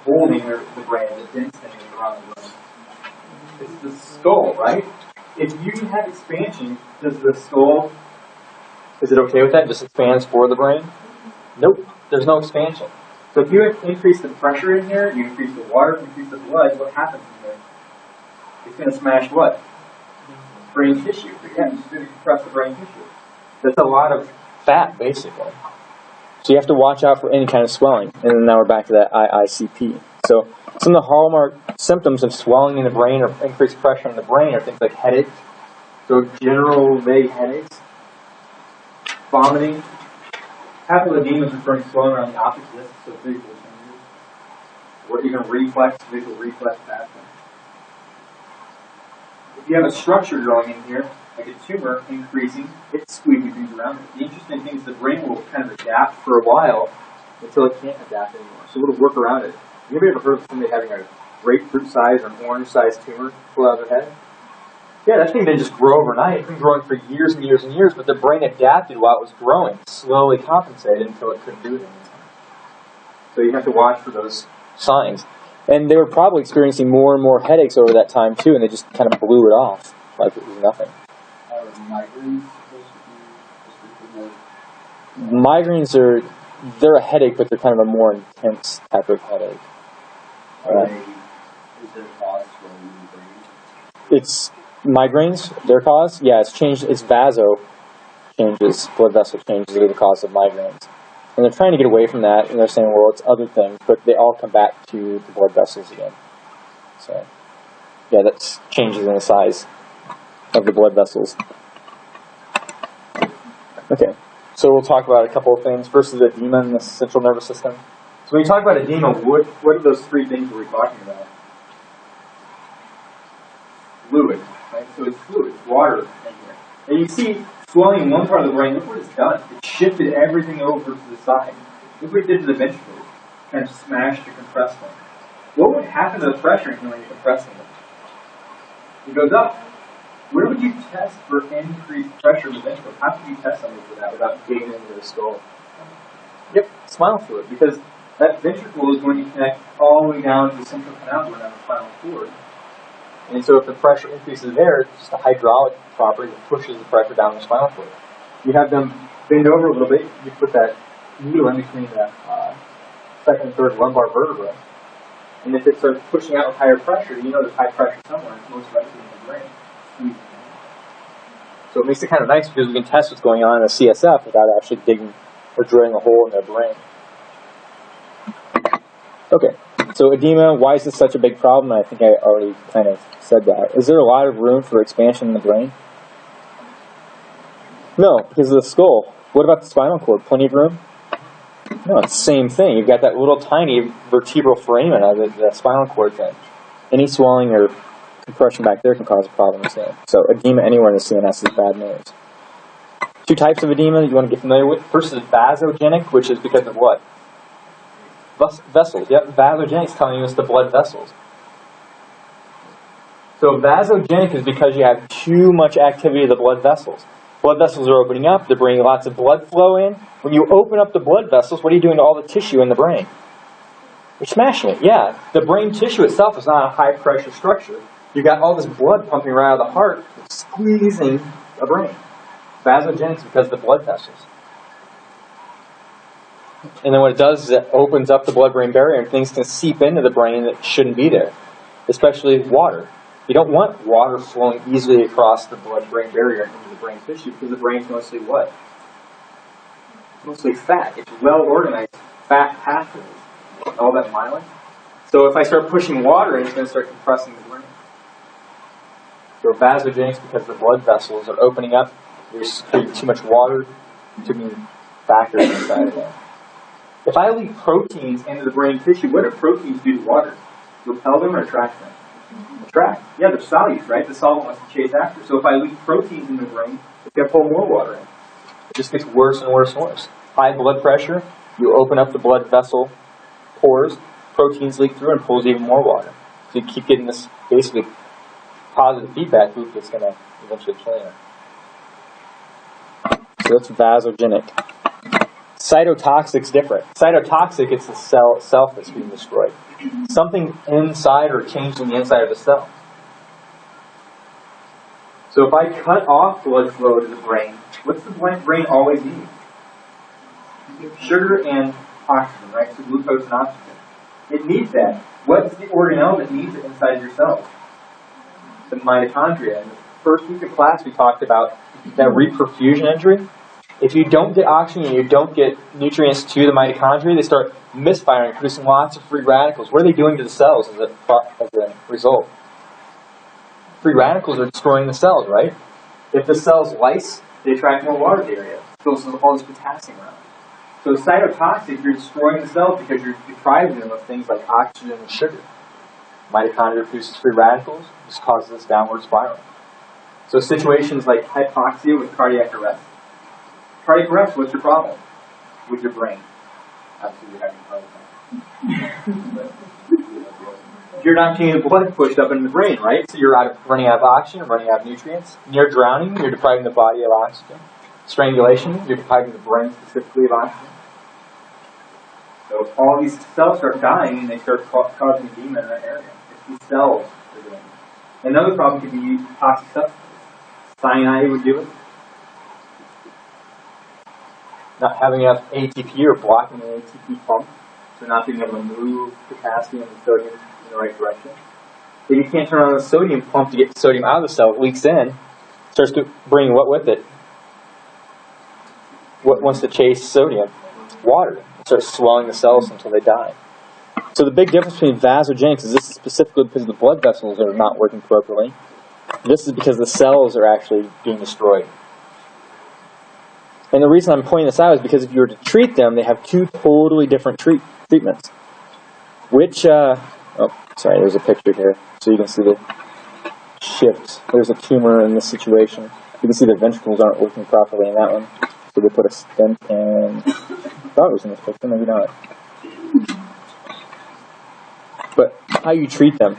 holding the brain, the dense thing around the brain. It's the skull, right? If you have expansion, does the skull, is it okay with that? It just expands for the brain? Nope, there's no expansion. So if you increase the pressure in here, you increase the water, you increase the blood, what happens in there? It's going to smash what? Brain tissue. Again, it's going to compress the brain tissue. That's a lot of fat, basically. So you have to watch out for any kind of swelling. And then now we're back to that IICP. So some of the hallmark symptoms of swelling in the brain or increased pressure in the brain are things like headaches, so general vague headaches, vomiting. Papilledema is referring to swelling around the optic disc, so visual changes, or even visual reflex pattern. If you have a structure growing in here, like a tumor increasing, it's squeezing things around it. The interesting thing is the brain will kind of adapt for a while until it can't adapt anymore. So it'll work around it. Have you ever heard of somebody having a grapefruit-sized or an orange-sized tumor pull out of their head? Yeah, that thing didn't just grow overnight. It's been growing for years and years and years, but the brain adapted while it was growing, slowly compensated until it couldn't do it anymore. So you have to watch for those signs. And they were probably experiencing more and more headaches over that time, too, and they just kind of blew it off like it was nothing. Migraines they're a headache, but they're kind of a more intense type of headache. Is there a cause for the brain? It's migraines, their cause? Yeah, it's changed. It's vaso changes, blood vessel changes are the cause of migraines. And they're trying to get away from that, and they're saying, well, it's other things, but they all come back to the blood vessels again. So, yeah, that's changes in the size of the blood vessels. Okay, so we'll talk about a couple of things. First is edema in the central nervous system. So when you talk about edema, what are those three things we're talking about? Fluid, right? So it's fluid, it's water in here. And you see swelling in one part of the brain, look what it's done. It shifted everything over to the side. Look what it did to the ventricles. Kind of smashed or compressed them. What would happen to the pressure in here when you're compressing them? It goes up. Where would you test for increased pressure in the ventricle? How could you test something for that without digging into the skull? Yep, spinal fluid, because that ventricle is going to connect all the way down to the central canal going down the spinal cord. And so if the pressure increases there, it's just a hydraulic property that pushes the pressure down the spinal cord. You have them bend over a little bit, you put that needle in between the second and third lumbar vertebrae. And if it starts pushing out with higher pressure, you know there's high pressure somewhere, it's most likely in the brain. So it makes it kind of nice because we can test what's going on in the CSF without actually digging or drilling a hole in their brain. Okay, so edema, why is this such a big problem? I think I already kind of said that. Is there a lot of room for expansion in the brain? No, because of the skull. What about the spinal cord? Plenty of room? No, it's the same thing. You've got that little tiny vertebral foramen of the spinal cord thing. Any swelling or compression back there can cause a problem. So edema anywhere in the CNS is bad news. Two types of edema that you want to get familiar with. First is vasogenic, which is because of what? Vessels. Yep, vasogenic is telling you it's the blood vessels. So vasogenic is because you have too much activity of the blood vessels. Blood vessels are opening up, they're bringing lots of blood flow in. When you open up the blood vessels, what are you doing to all the tissue in the brain? You're smashing it, yeah. The brain tissue itself is not a high pressure structure. You've got all this blood pumping right out of the heart, squeezing the brain. Vasogenic is because of the blood vessels. And then what it does is it opens up the blood-brain barrier and things can seep into the brain that shouldn't be there, especially water. You don't want water flowing easily across the blood-brain barrier into the brain tissue because the brain's mostly what? Mostly fat. It's well-organized fat pathways. All that myelin. So if I start pushing water in, it's going to start compressing the brain. So vasogenic is because the blood vessels are opening up. There's too much water, too many factors inside of there. If I leak proteins into the brain tissue, what do proteins do to water? Repel them or attract them? Attract. Yeah, they're solutes, right? The solvent wants to chase after. So if I leak proteins in the brain, it's going to pull more water in. It just gets worse and worse and worse. High blood pressure, you open up the blood vessel pores, proteins leak through and pulls even more water. So you keep getting this basically positive feedback loop that's going to eventually kill you. So that's vasogenic. Cytotoxic's different. Cytotoxic, it's the cell itself that's being destroyed. Something inside or changed in the inside of the cell. So if I cut off blood flow to the brain, what's the brain always need? Sugar and oxygen, right? So glucose and oxygen. It needs that. What's the organelle that needs it inside of your cells? The mitochondria. In the first week of class, we talked about that reperfusion injury. If you don't get oxygen and you don't get nutrients to the mitochondria, they start misfiring, producing lots of free radicals. What are they doing to the cells as a result? Free radicals are destroying the cells, right? If the cells lyse, they attract more water to the area. So all this potassium around. So cytotoxic, you're destroying the cells because you're depriving them of things like oxygen and sugar. Mitochondria produces free radicals, this causes this downward spiral. So situations like hypoxia with cardiac arrest. Cardiac arrest, what's your problem? With your brain. Absolutely having a heart attack. You're not getting the blood pushed up into the brain, right? So you're running out of oxygen, running out of nutrients. Near drowning, you're depriving the body of oxygen. Strangulation, you're depriving the brain specifically of oxygen. So if all these cells start dying and they start causing edema in that area, it's these cells that are doing it. Another problem could be toxic substances. Cyanide would do it. Not having enough ATP or blocking the ATP pump, so not being able to move potassium and sodium in the right direction. If you can't turn on the sodium pump to get sodium out of the cell, it leaks in, starts to bring what with it? What wants to chase sodium? Water. It starts swelling the cells until they die. So the big difference between vasogenics is this is specifically because the blood vessels are not working properly. This is because the cells are actually being destroyed. And the reason I'm pointing this out is because if you were to treat them, they have two totally different treatments. Which, oh, sorry, there's a picture here, so you can see the shift. There's a tumor in this situation. You can see the ventricles aren't working properly in that one. So they put a stent in. I thought it was in this picture, maybe not. But how you treat them.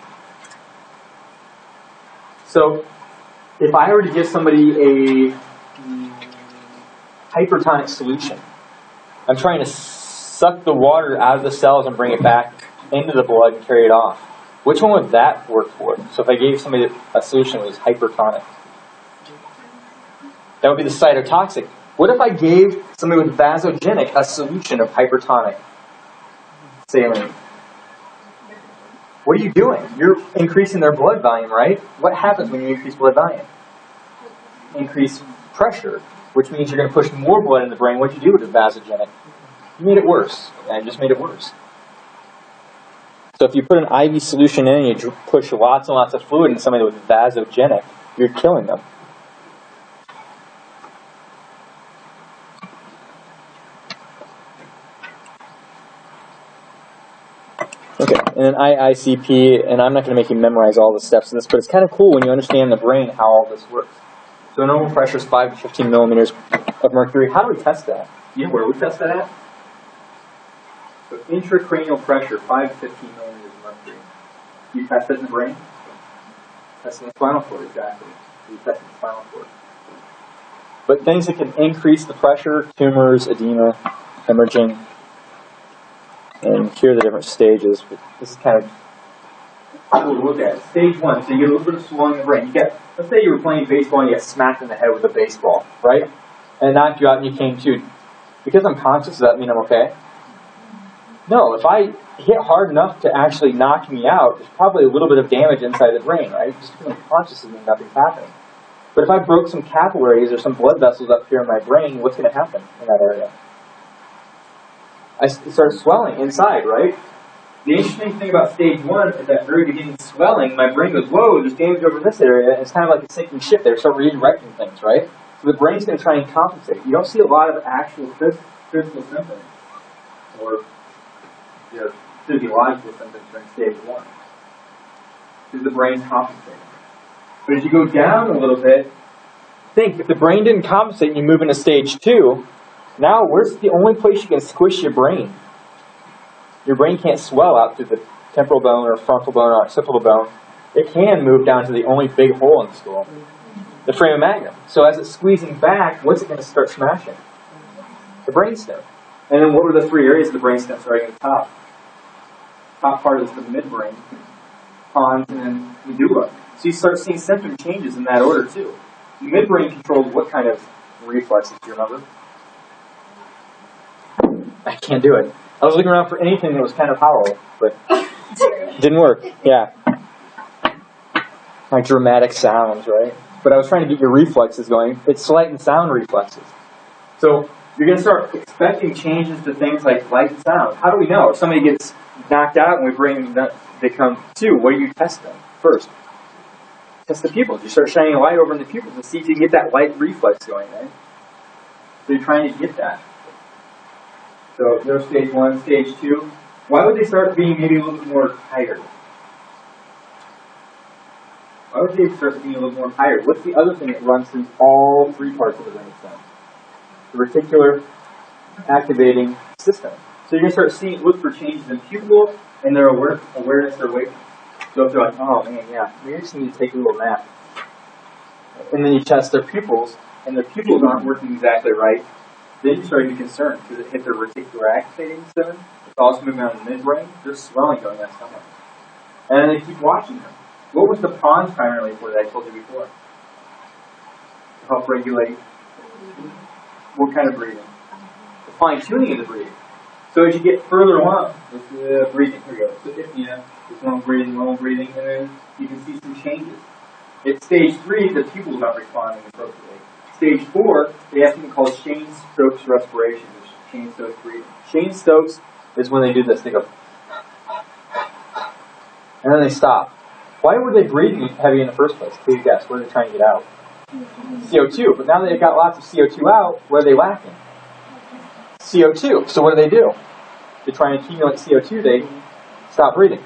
So, if I were to give somebody a hypertonic solution, I'm trying to suck the water out of the cells and bring it back into the blood and carry it off. Which one would that work for? So if I gave somebody a solution that was hypertonic, that would be the cytotoxic. What if I gave somebody with vasogenic a solution of hypertonic saline? What are you doing? You're increasing their blood volume, right? What happens when you increase blood volume? Increase pressure, which means you're going to push more blood in the brain. What do you do with the vasogenic? You made it worse. I just made it worse. So if you put an IV solution in and you push lots and lots of fluid in somebody with vasogenic, you're killing them. Okay, and then IICP, and I'm not going to make you memorize all the steps of this, but it's kind of cool when you understand the brain how all this works. So normal pressure is 5 to 15 millimeters of mercury. How do we test that? You know where we test that at? So intracranial pressure, 5 to 15 millimeters of mercury. You test it in the brain? Test it in the spinal cord, exactly. You test it in the spinal cord. But things that can increase the pressure, tumors, edema, hemorrhaging, and here are the different stages. This is kind of cool to look at. Stage 1, so you get a little bit of swelling in the brain. Let's say you were playing baseball and you got smacked in the head with a baseball, right? And it knocked you out and you came to. Because I'm conscious, does that mean I'm okay? No, if I hit hard enough to actually knock me out, there's probably a little bit of damage inside the brain, right? Just because I'm conscious doesn't mean nothing's happening. But if I broke some capillaries or some blood vessels up here in my brain, what's going to happen in that area? I start swelling inside, right? The interesting thing about stage 1 is that very beginning swelling, my brain goes, whoa, there's damage over in this area, and it's kind of like a sinking ship there, start redirecting things, right? So the brain's going to try and compensate. You don't see a lot of actual physical symptoms or physiological symptoms during stage 1 because the brain's compensating. But as you go down a little bit, think, if the brain didn't compensate and you move into stage 2, now where's the only place you can squish your brain? Your brain can't swell out through the temporal bone or frontal bone or occipital bone. It can move down to the only big hole in the skull, the foramen magnum. So as it's squeezing back, what's it going to start smashing? The brainstem. And then what were the 3 areas of the brainstem starting at the top? Top part is the midbrain, pons, and then medulla. So you start seeing symptom changes in that order too. The midbrain controls what kind of reflexes, do you remember? I can't do it. I was looking around for anything that was kind of hollow, but didn't work. Yeah. Like dramatic sounds, right? But I was trying to get your reflexes going. It's light and sound reflexes. So you're going to start expecting changes to things like light and sound. How do we know? If somebody gets knocked out and we bring them, they come to, what do you test them first? Test the pupils. You start shining a light over in the pupils and see if you can get that light reflex going, right? So you're trying to get that. So there's stage 1, stage 2. Why would they start being maybe a little bit more tired? Why would they start being a little more tired? What's the other thing that runs through all 3 parts of the brainstem? The reticular activating system. So you're going to start look for changes in pupil and their awareness, their awakening. So if they're like, oh man, yeah, maybe I just need to take a little nap. And then you test their pupils, and their pupils aren't working exactly right. Then you start to be concerned because it hit their reticular activating system. It's also moving on the midbrain. There's swelling going on somewhere. And then they keep watching them. What was the pons primarily for that I told you before? To help regulate what kind of breathing? The fine-tuning of the breathing. So as you get further along with the breathing, here we go. So dyspnea, there's long breathing, and then you can see some changes. At stage 3, the pupil's not responding appropriately. Stage 4, they have something called Cheyne-Stokes respiration, which is Cheyne-Stokes breathing. Cheyne-Stokes is when they do this. They go, and then they stop. Why were they breathing heavy in the first place? Take a guess. What are they trying to get out? CO2. But now that they've got lots of CO2 out, what are they lacking? CO2. So what do? To try and accumulate CO2, they stop breathing.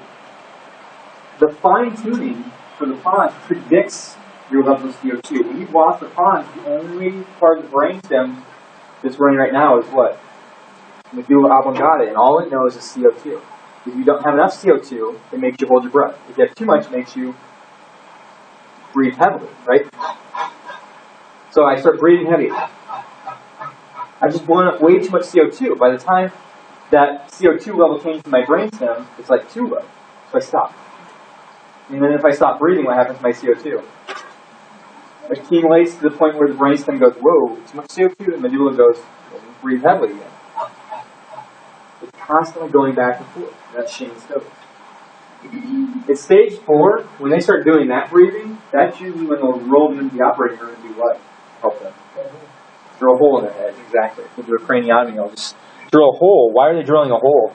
The fine-tuning for the pons predicts your level of CO2. When you've lost the pons, the only part of the brainstem that's running right now is what? Medulla oblongata, and all it knows is CO2. If you don't have enough CO2, it makes you hold your breath. If you have too much, it makes you breathe heavily, right? So I start breathing heavy. I just blown up way too much CO2. By the time that CO2 level changes in my brainstem, it's like too low. So I stop. And then if I stop breathing, what happens to my CO2? It accumulates to the point where the brainstem goes, whoa, too much CO2, and the medulla goes, well, breathe heavily again. It's constantly going back and forth. That's Shane's Stokes. At stage 4, when they start doing that breathing, that's usually when they'll roll them into the operating room and do what? Help them. Drill a hole in their head, exactly. With their craniotomy, they'll just drill a hole. Why are they drilling a hole?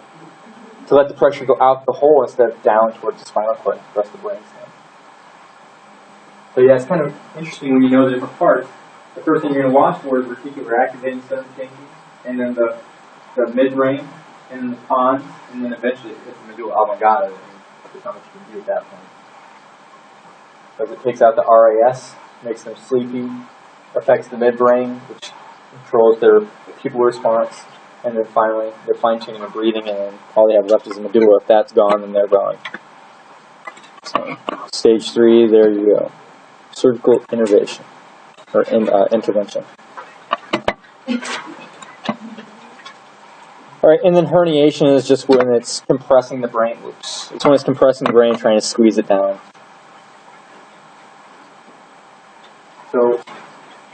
To let the pressure go out the hole instead of down towards the spinal cord, the rest of the brainstem. So yeah, it's kind of interesting when you know the different parts. The first thing you're going to watch for is reticular activating center changes, and then the midbrain, and then the pons, and then eventually it hits the medulla oblongata. There's not much you can do at that point. Because it takes out the RAS, makes them sleepy, affects the midbrain, which controls their pupil response, and then finally they're fine-tuning their breathing, and then all they have left is the medulla. If that's gone, then they're gone. So, stage 3, there you go. Surgical intervention, or intervention. All right, and then herniation is just when it's compressing the brain. Oops. It's when it's compressing the brain, trying to squeeze it down. So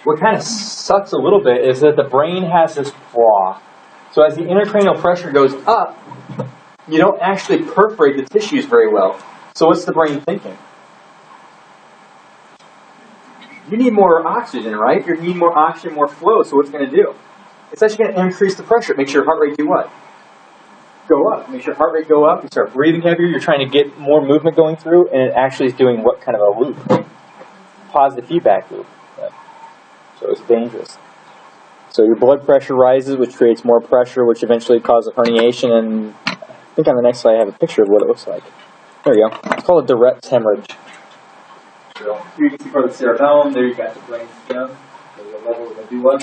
what kind of sucks a little bit is that the brain has this flaw. So as the intracranial pressure goes up, you don't actually perforate the tissues very well. So what's the brain thinking? You need more oxygen, right? You need more oxygen, more flow, so what's going to do? It's actually going to increase the pressure. Make sure your heart rate do what? Go up. Make sure your heart rate go up. You start breathing heavier. You're trying to get more movement going through, and it actually is doing what kind of a loop? Positive feedback loop. Yeah. So it's dangerous. So your blood pressure rises, which creates more pressure, which eventually causes herniation. And I think on the next slide I have a picture of what it looks like. There you go. It's called a direct hemorrhage. So here you can see part of the cerebellum. There you got the brain stem. There's a level of the medulla.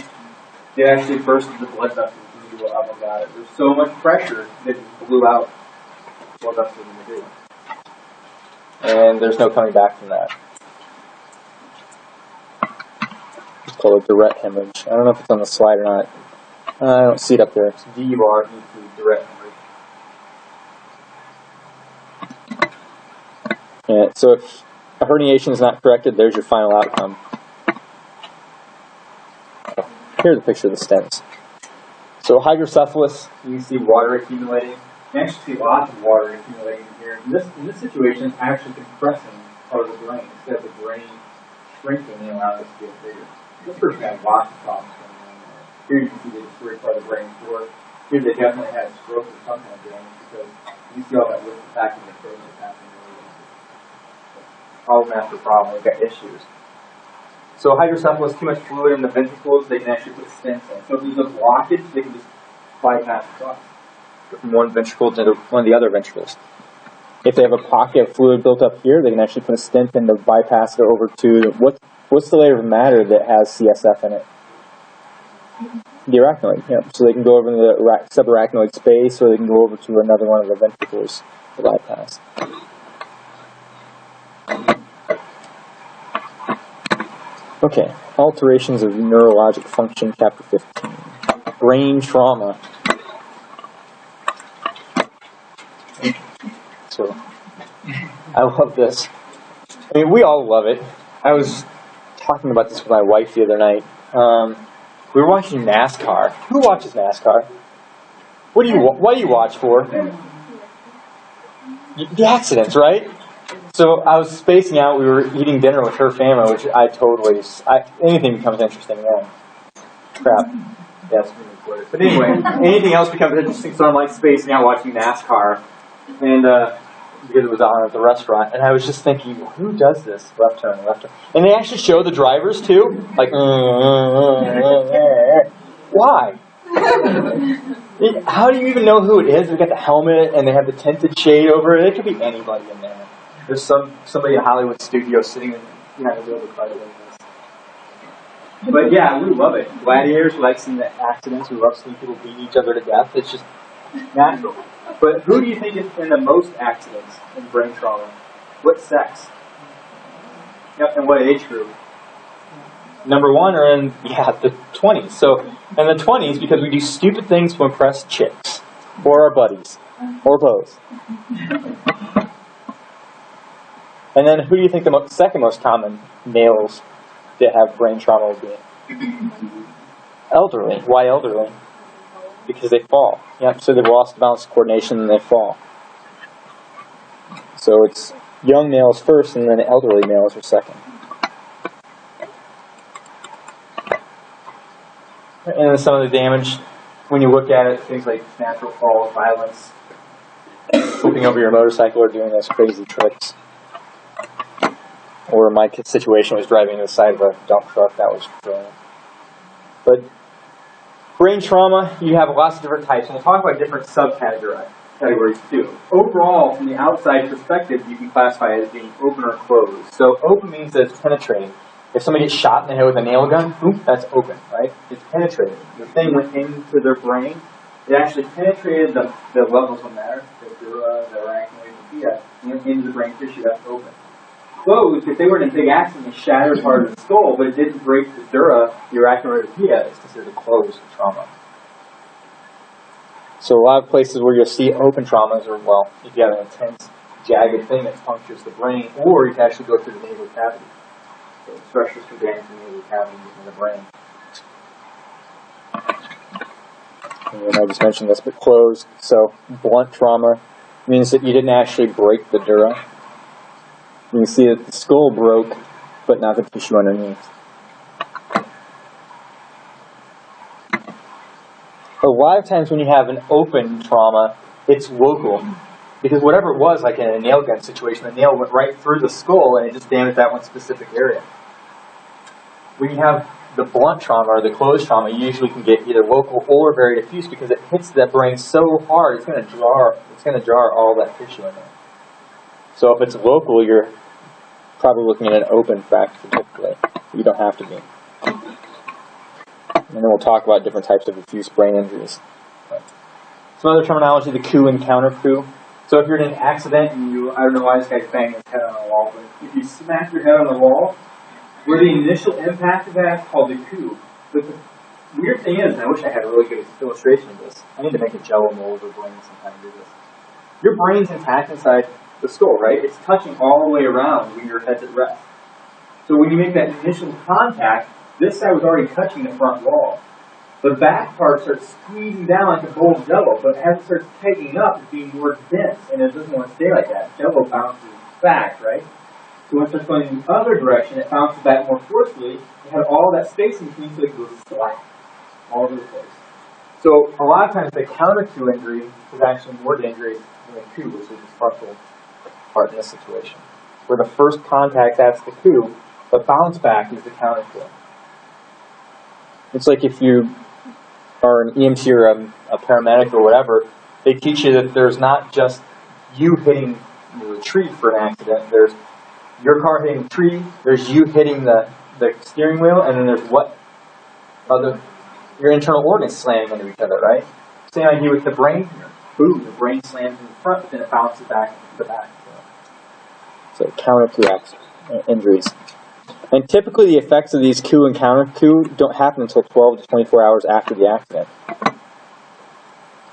It actually bursted the blood vessels in the medulla oblongata. There's so much pressure that it blew out the blood vessels in the medulla. And there's no coming back from that. It's called a direct hemorrhage. I don't know if it's on the slide or not. I don't see it up there. It's DUR, direct hemorrhage. Yeah, so if a herniation is not corrected, there's your final outcome. Here's a picture of the stents. So hydrocephalus, you can see water accumulating. You can actually see lots of water accumulating here. In this situation, it's actually compressing part of the brain instead of the brain shrinking and allowing it to get bigger. This person had lots of problems going on there. Here you can see they destroyed part of the brain floor. Here they definitely had a stroke or some kind of damage because you see all that liquid back in the throat that's happening. Problem after problem, we've got issues. So hydrocephalus, too much fluid in the ventricles, they can actually put stents in. So if there's a blockage, they can just bypass the clot. Go from one ventricle to one of the other ventricles. If they have a pocket of fluid built up here, they can actually put a stent in to bypass it over to, what's the layer of matter that has CSF in it? The arachnoid, yeah. So they can go over in the subarachnoid space, or they can go over to another one of the ventricles to bypass. Okay, alterations of neurologic function, chapter 15. Brain trauma. So, I love this. I mean, we all love it. I was talking about this with my wife the other night. We were watching NASCAR. Who watches NASCAR? What do you watch for? The accidents, right? So I was spacing out. We were eating dinner with her family, which anything becomes interesting then. Crap. Yes, but anyway, anything else becomes interesting. So I'm like spacing out watching NASCAR, and because it was on at the restaurant, and I was just thinking, who does this? Left turn, left turn, and they actually show the drivers too, like why? How do you even know who it is? They got the helmet and they have the tinted shade over it. It could be anybody in there. There's somebody in a Hollywood studio sitting in the middle of the car doing this. But yeah, we love it. Gladiators, we like seeing the accidents. We love seeing people beat each other to death. It's just natural. But who do you think is in the most accidents in brain trauma? What sex? Yep, and what age group? Number one are in, the 20s. So in the 20s, because we do stupid things to impress chicks, or our buddies, or both. And then who do you think the second most common males that have brain trauma would be? Elderly. Why elderly? Because they fall. Yep, so they've lost balance coordination and they fall. So it's young males first and then elderly males are second. And then some of the damage, when you look at it, things like natural falls, violence, flipping over your motorcycle or doing those crazy tricks. Or my situation was driving to the side of a dump truck. That was brilliant. But brain trauma, you have lots of different types. And we'll talk about different subcategories too. Overall, from the outside perspective, you can classify it as being open or closed. So open means that it's penetrating. If somebody gets shot in the head with a nail gun, boom, that's open, right? It's penetrating. The thing went into their brain. It actually penetrated the levels of matter, the dura, the arachnoid, into the brain tissue. That's open. Closed, if they were in a big accident and shattered part of the skull, but it didn't break the dura, the arachnoid, it's considered a closed trauma. So a lot of places where you'll see open traumas are, well, if you have an intense, jagged thing that punctures the brain, or you can actually go through the nasal cavity. So structures can damage the nasal cavity in the brain. And I just mentioned this, but closed. So blunt trauma means that you didn't actually break the dura. You can see that the skull broke, but not the tissue underneath. A lot of times when you have an open trauma, it's local. Because whatever it was, like in a nail gun situation, the nail went right through the skull and it just damaged that one specific area. When you have the blunt trauma or the closed trauma, you usually can get either local or very diffuse because it hits that brain so hard, it's going to jar all that tissue in there. So if it's local, you're probably looking at an open fracture typically. You don't have to be. And then we'll talk about different types of diffuse brain injuries. Some other terminology, the coup and counter coup. So if you're in an accident and I don't know why this guy's banging his head on the wall, but if you smack your head on the wall, where the initial impact of that is called the coup. But the weird thing is, and I wish I had a really good illustration of this. I need to make a jello mold or brain sometime to do this. Your brain's intact inside the skull, right? It's touching all the way around when your head's at rest. So when you make that initial contact, this side was already touching the front wall. The back part starts squeezing down like a bowl of jello, but as it starts tightening up, it's being more dense, and it doesn't want to stay like that. Jello bounces back, right? So when it starts going in the other direction, it bounces back more forcefully. You have all that space in between, so it goes slap all over the place. So a lot of times the counter-coup injury is actually more dangerous than the coup, which is the frontal part in this situation. Where the first contact, that's the coup, the bounce back is the counter-coup. It's like if you are an EMT or a paramedic or whatever, they teach you that there's not just you hitting the tree for an accident. There's your car hitting the tree, there's you hitting the steering wheel, and then there's your internal organs slamming into each other, right? Same idea with the brain. Boom, the brain slams in the front, but then it bounces back into the back. So counter-coup injuries. And typically the effects of these coup and counter-coup don't happen until 12 to 24 hours after the accident.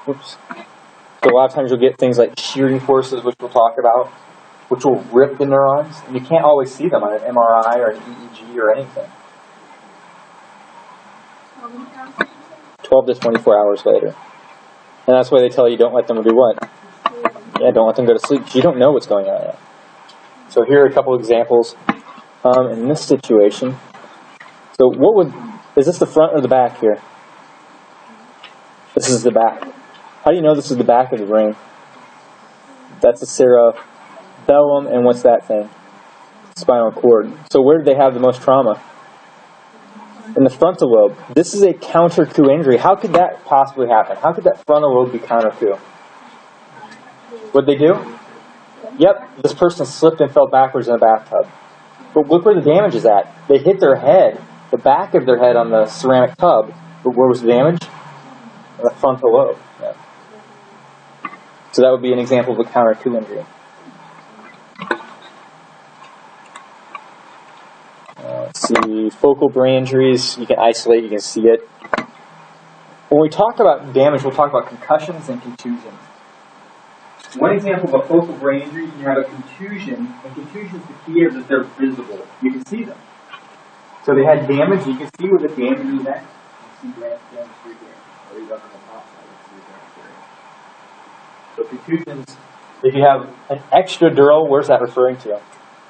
Oops. So a lot of times you'll get things like shearing forces, which we'll talk about, which will rip the neurons. And you can't always see them on an MRI or an EEG or anything. 12 to 24 hours later. And that's why they tell you don't let them do what? Yeah, don't let them go to sleep. You don't know what's going on yet. So here are a couple examples in this situation. So is this the front or the back here? This is the back. How do you know this is the back of the brain? That's the cerebellum, and what's that thing? Spinal cord. So where did they have the most trauma? In the frontal lobe. This is a counter-coup injury. How could that possibly happen? How could that frontal lobe be counter-coup? What'd they do? Yep, this person slipped and fell backwards in a bathtub. But look where the damage is at. They hit their head, the back of their head on the ceramic tub. But where was the damage? The frontal lobe. Yeah. So that would be an example of a counter-coup injury. Let's see, focal brain injuries, you can isolate, you can see it. When we talk about damage, we'll talk about concussions and contusions. One example of a focal brain injury, you have a contusion, and contusions, the key is that they're visible. You can see them. So they had damage, you can see where the damage is at. You see damage right there. Or you up on the top side, you see damage there. So contusions, if you have an extradural, where's that referring to?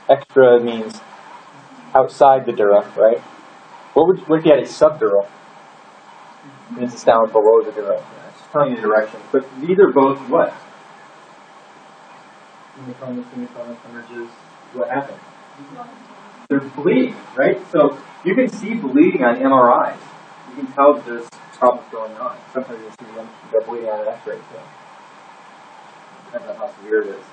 Extra means outside the dura, right? What if you had a subdural? It means it's down below the dura. Yeah, it's just telling you the direction. But these are both what? Hemorrhages. What happened? They're bleeding, right? So you can see bleeding on MRIs. You can tell that there's problems going on. Sometimes you see them, they're bleeding on an X-ray too. Depends on how severe it is.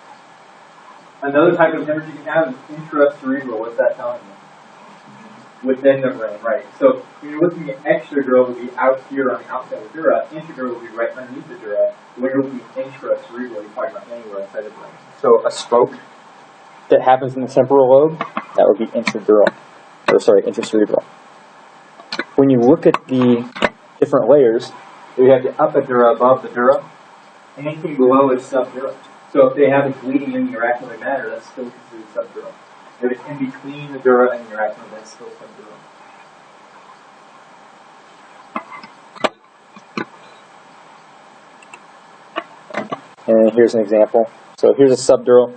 Another type of hemorrhage you can have is intracerebral. What's that telling you? Within the brain, right. So when you're looking at extradural, it would be out here on the outside of the dura. Intradural would be right underneath the dura. When you're looking at intracerebral, you're talking about anywhere inside the brain. So a stroke that happens in the temporal lobe, that would be intracerebral. When you look at the different layers, you have the upper above the dura. Anything below is subdural. So if they have a bleeding in the arachnoid matter, that's still considered subdural. If it's in between the dura and the arachnoid, that's still subdural. And here's an example. So here's a subdural.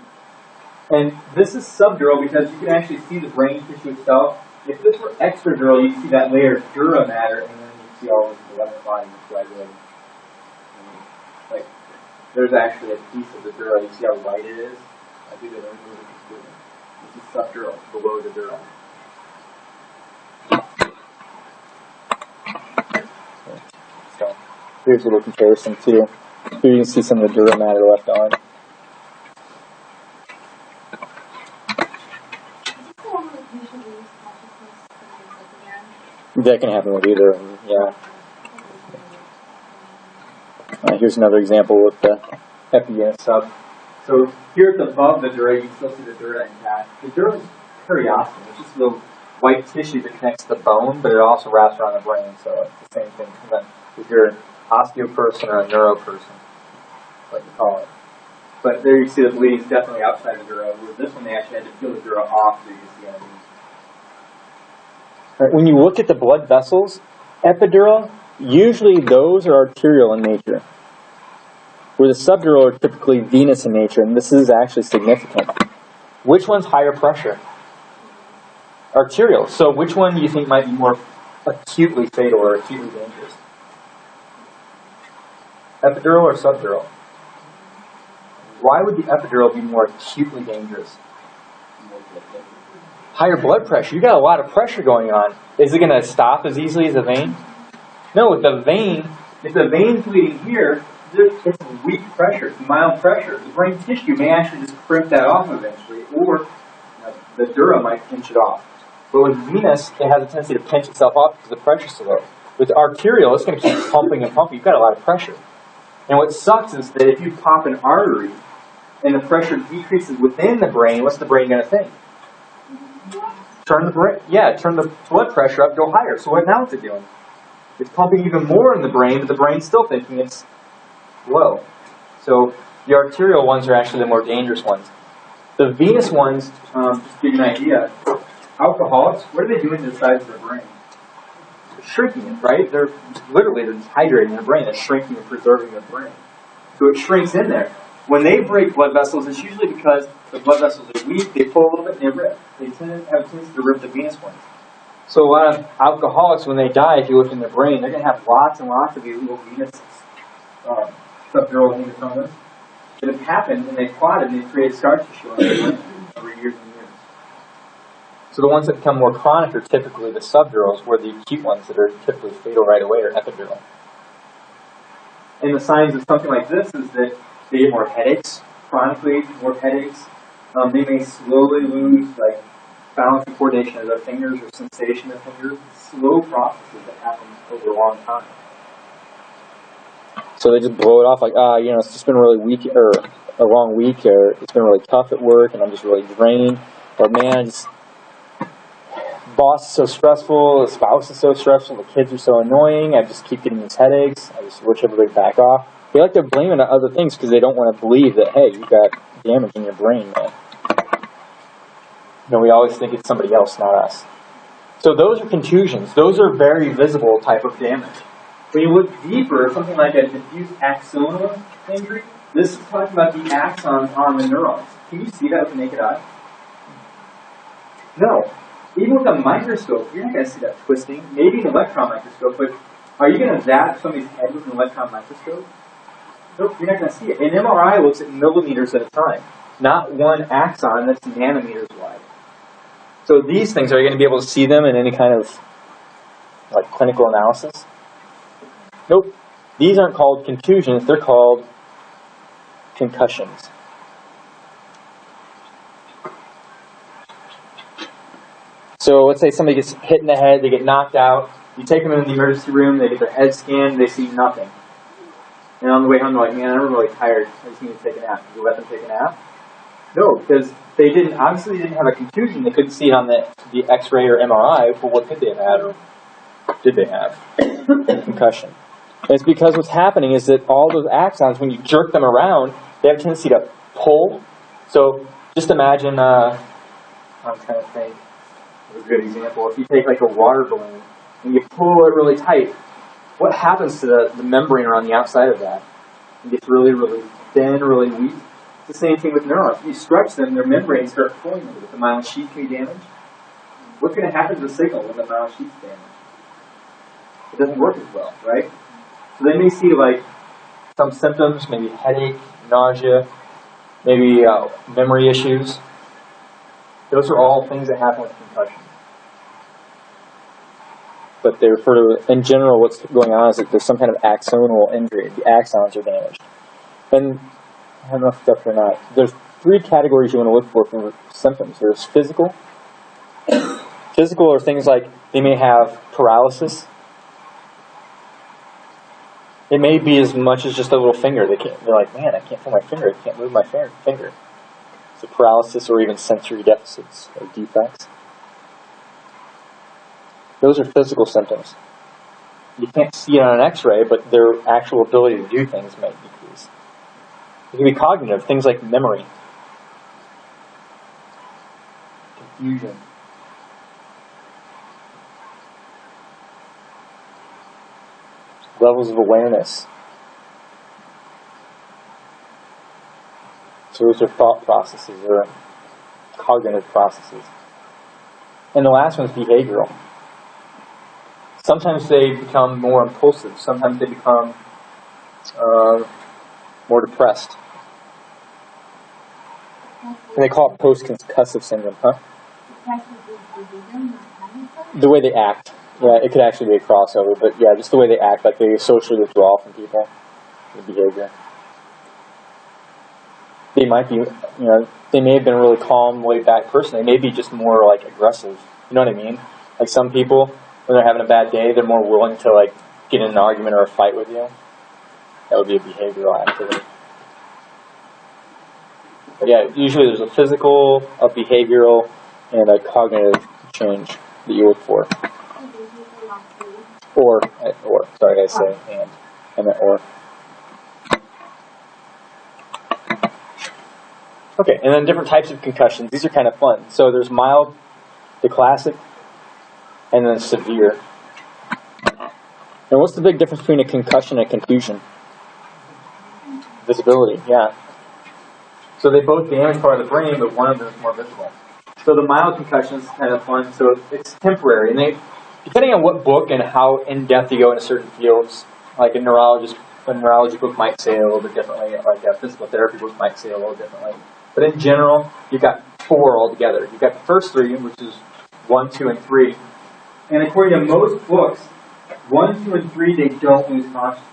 And this is subdural because you can actually see the brain tissue itself. If this were extradural, you'd see that layer of dura matter, and then you'd see all of the left body coagulating. Like, there's actually a piece of the dura. You see how white it is? I think they're moving completely. This is subdural, below the dura. So here's a little comparison too. Here you can see some of the dura matter left on. That can happen with either, yeah. Here's another example with the epi and sub. So here at above the dura, you can still see the dura intact. The dura is periosteum. It's just a little white tissue that connects the bone, but it also wraps around the brain. So it's the same thing. If you're an osteo person or a neuro person, what you call it. But there you see the bleeding is definitely outside the dura. With this one, they actually had to peel the dura off so you can see underneath. Right, when you look at the blood vessels, epidural, usually those are arterial in nature, where the subdural are typically venous in nature, and this is actually significant. Which one's higher pressure? Arterial. So which one do you think might be more acutely fatal or acutely dangerous? Epidural or subdural? Why would the epidural be more acutely dangerous? Higher blood pressure. You got a lot of pressure going on. Is it going to stop as easily as the vein? No, with the vein, if the vein's bleeding here, it's weak pressure, it's mild pressure. The brain tissue may actually just crimp that off eventually, or the dura might pinch it off. But with venous, it has a tendency to pinch itself off because the pressure's so low. With arterial, it's going to keep pumping and pumping. You've got a lot of pressure. And what sucks is that if you pop an artery and the pressure decreases within the brain, what's the brain going to think? Turn the blood pressure up, go higher. So now what's it doing? It's pumping even more in the brain, but the brain's still thinking it's low. So the arterial ones are actually the more dangerous ones. The venous ones, just to give you an idea, alcoholics, what are they doing to the size of their brain? They're shrinking it, right? They're dehydrating their brain. They're shrinking and preserving their brain. So it shrinks in there. When they break blood vessels, it's usually because the blood vessels are weak, they pull a little bit and they rip. They tend to have a tendency to rip the venous ones. So a lot of alcoholics, when they die, if you look in their brain, they're going to have lots and lots of these little venous subdural hematomas that have happened, and they've clotted and they've created scar tissue on their brain over years and years. So the ones that become more chronic are typically the subdurals, where the acute ones that are typically fatal right away are epidural. And the signs of something like this is that they get more headaches, chronically more headaches. They may slowly lose balance and coordination of their fingers or sensation of fingers. Slow processes that happen over a long time. So they just blow it off it's just been really weak, or a long week, or it's been really tough at work, and I'm just really drained. Or man, boss is so stressful, the spouse is so stressful, the kids are so annoying, I just keep getting these headaches, I just wish everybody back off. They like to blame it on other things because they don't want to believe that, hey, you've got damage in your brain, man. No, we always think it's somebody else, not us. So those are contusions. Those are very visible type of damage. When you look deeper, something like a diffuse axonal injury, this is talking about the axons on the neurons. Can you see that with the naked eye? No. Even with a microscope, you're not going to see that twisting. Maybe an electron microscope, but are you going to zap somebody's head with an electron microscope? Nope, you're not going to see it. An MRI looks at millimeters at a time, not one axon that's nanometers wide. So these things, are you going to be able to see them in any kind of like clinical analysis? Nope. These aren't called contusions, they're called concussions. So let's say somebody gets hit in the head, they get knocked out, you take them into the emergency room, they get their head scanned, they see nothing. And on the way home, they're like, man, I'm really tired, I just need to take a nap. Did you let them take a nap? No, because they obviously didn't have a contusion, they couldn't see it on the X-ray or MRI, but what could they have had, or did they have? A concussion. And it's because what's happening is that all those axons, when you jerk them around, they have a tendency to pull. So just imagine, I'm trying to think, a good example. If you take like a water balloon and you pull it really tight, what happens to the membrane around the outside of that? It gets really, really thin, really weak. It's the same thing with neurons. If you stretch them, their membranes start pulling them. If the myelin sheath can be damaged, what's going to happen to the signal when the myelin sheath is damaged? It doesn't work as well, right? So they may see like some symptoms, maybe headache, nausea, maybe memory issues. Those are all things that happen with concussion. But they refer to, in general, what's going on is that there's some kind of axonal injury. The axons are damaged. And I don't know if it's up or not. There's 3 categories you want to look for symptoms. There's physical. Physical are things like they may have paralysis. It may be as much as just a little finger. They're like, man, I can't feel my finger. I can't move my finger. So paralysis or even sensory deficits or defects. Those are physical symptoms. You can't see it on an X-ray, but their actual ability to do things might decrease. It can be cognitive, things like memory, confusion, levels of awareness. So those are thought processes or cognitive processes. And the last one is behavioral. Sometimes they become more impulsive. Sometimes they become more depressed. And they call it post-concussive syndrome, huh? The way they act. Yeah, it could actually be a crossover, but yeah, just the way they act, like they socially withdraw from people, the behavior. They might be, they may have been a really calm, laid-back person. They may be just more, like, aggressive. You know what I mean? Like some people, when they're having a bad day, they're more willing to, like, get in an argument or a fight with you. That would be a behavioral activity. But yeah, usually there's a physical, a behavioral, and a cognitive change that you look for. Or, sorry, I say and. I meant or. Okay, and then different types of concussions. These are kind of fun. So there's mild, the classic, and then severe. And what's the big difference between a concussion and a contusion? Visibility, yeah. So they both damage part of the brain, but one of them is more visible. So the mild concussion is kind of fun. So it's temporary, and they, depending on what book and how in depth you go into certain fields, like a neurology book might say it a little bit differently, like a physical therapy book might say it a little differently. But in general, you've got 4 altogether. You've got the first 3, which is 1, 2, and 3. And according to most books, 1, 2, and 3, they don't lose consciousness.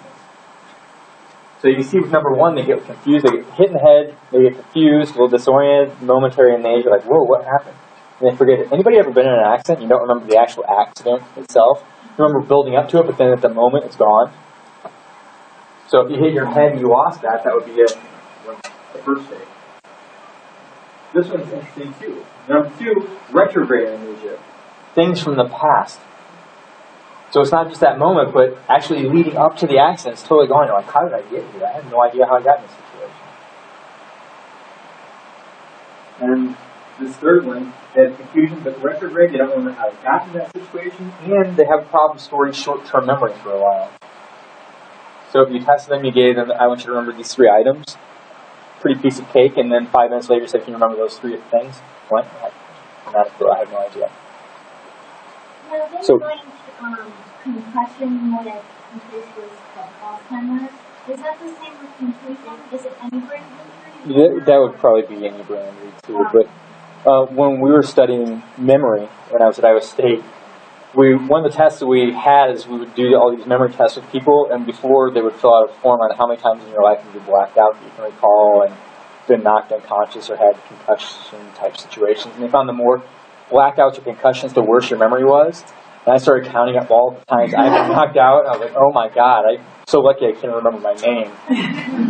So you can see with number 1, they get confused. They get hit in the head, they get confused, a little disoriented, momentary amnesia, like, whoa, what happened? And they forget it. Anybody ever been in an accident? You don't remember the actual accident itself. You remember building up to it, but then at the moment, it's gone. So if you hit your head and you lost that, that would be the first stage. This one's interesting too. Number 2, retrograde amnesia. things from the past. So it's not just that moment, but actually leading up to the accident, it's totally going, like, how did I get here? I have no idea how I got in this situation. And this third one, they have confusion but retrograde, they don't remember how they got in that situation, and they have a problem storing short-term memory for a while. So if you tested them, you gave them, I want you to remember these 3 items, pretty piece of cake, and then 5 minutes later you said, can you remember those 3 things? What? I have no idea. No, So, concussion with increases Alzheimer's. Is that the same with confusion? Is it any brain injury? That would probably be any brain injury too. But when we were studying memory, when I was at Iowa State, one of the tests that we had is we would do all these memory tests with people, and before they would fill out a form on how many times in your life you blacked out that you can recall and been knocked unconscious or had concussion type situations. And they found the more blackouts or concussions, the worse your memory was. And I started counting up all the times I got knocked out. I was like, oh my God, I'm so lucky I can't remember my name.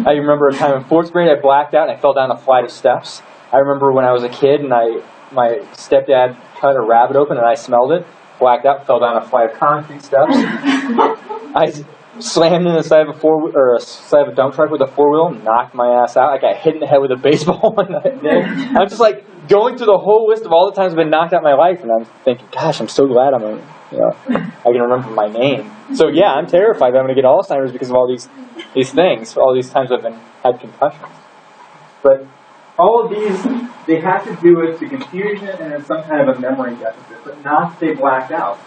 I remember a time in 4th grade I blacked out and I fell down a flight of steps. I remember when I was a kid and my stepdad cut a rabbit open and I smelled it, blacked out, fell down a flight of concrete steps. I slammed in the side of a dump truck with a 4-wheel, knocked my ass out. I got hit in the head with a baseball. I'm just like going through the whole list of all the times I've been knocked out in my life, and I'm thinking, gosh, I'm so glad I can remember my name. So yeah, I'm terrified that I'm going to get Alzheimer's because of all these things, all these times I've had concussions. But all of these, they have to do with the confusion and then some kind of a memory deficit, but not stay blacked out.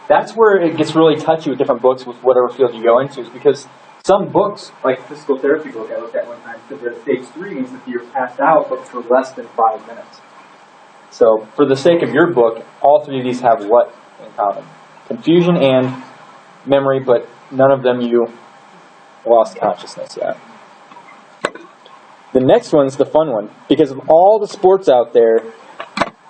That's where it gets really touchy with different books, with whatever field you go into, is because some books, like the physical therapy book I looked at one time, said that stage 3 means that you're passed out, but for less than 5 minutes. So, for the sake of your book, all 3 of these have what in common? Confusion and memory, but none of them you lost consciousness yet. The next one's the fun one. Because of all the sports out there,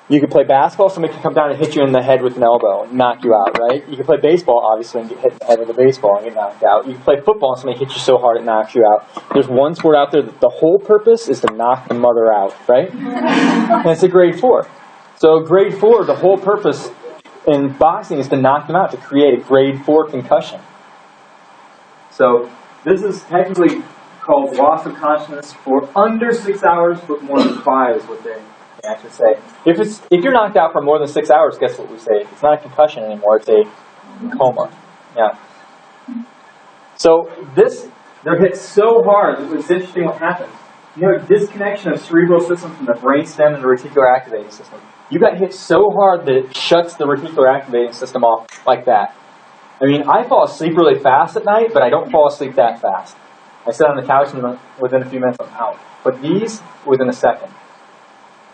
you can play basketball, somebody can come down and hit you in the head with an elbow and knock you out, right? You can play baseball, obviously, and get hit in the head with a baseball and get knocked out. You can play football and somebody hits you so hard it knocks you out. There's one sport out there that the whole purpose is to knock the mother out, right? And it's a grade 4. So grade 4, the whole purpose in boxing is to knock them out, to create a grade 4 concussion. So this is technically called loss of consciousness for under 6 hours, but more than 5 is what they actually say. If you're knocked out for more than 6 hours, guess what we say? It's not a concussion anymore, it's a coma. Yeah. So they're hit so hard, it's interesting what happens. You have a disconnection of cerebral system from the brainstem and the reticular activating system. You got hit so hard that it shuts the reticular activating system off like that. I mean, I fall asleep really fast at night, but I don't fall asleep that fast. I sit on the couch and within a few minutes I'm out. But these, within a second.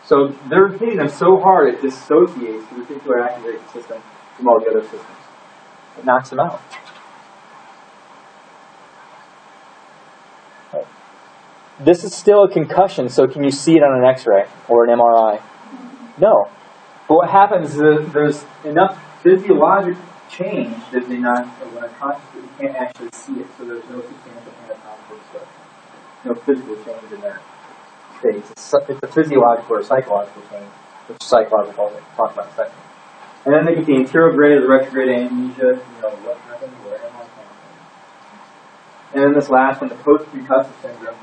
So they're hitting them so hard it dissociates the reticular activating system from all the other systems. It knocks them out. Right. This is still a concussion, so can you see it on an X-ray or an MRI? No. But what happens is that there's enough physiologic change that they not, when unconscious, that you can't actually see it, so there's no substantial anatomical stuff. No physical change in there. It's a physiological or psychological change, which psychological we'll talk about in a second. And then they get the anterograde or the retrograde amnesia, what happened, where am I? And then this last one, the post-concussive syndrome.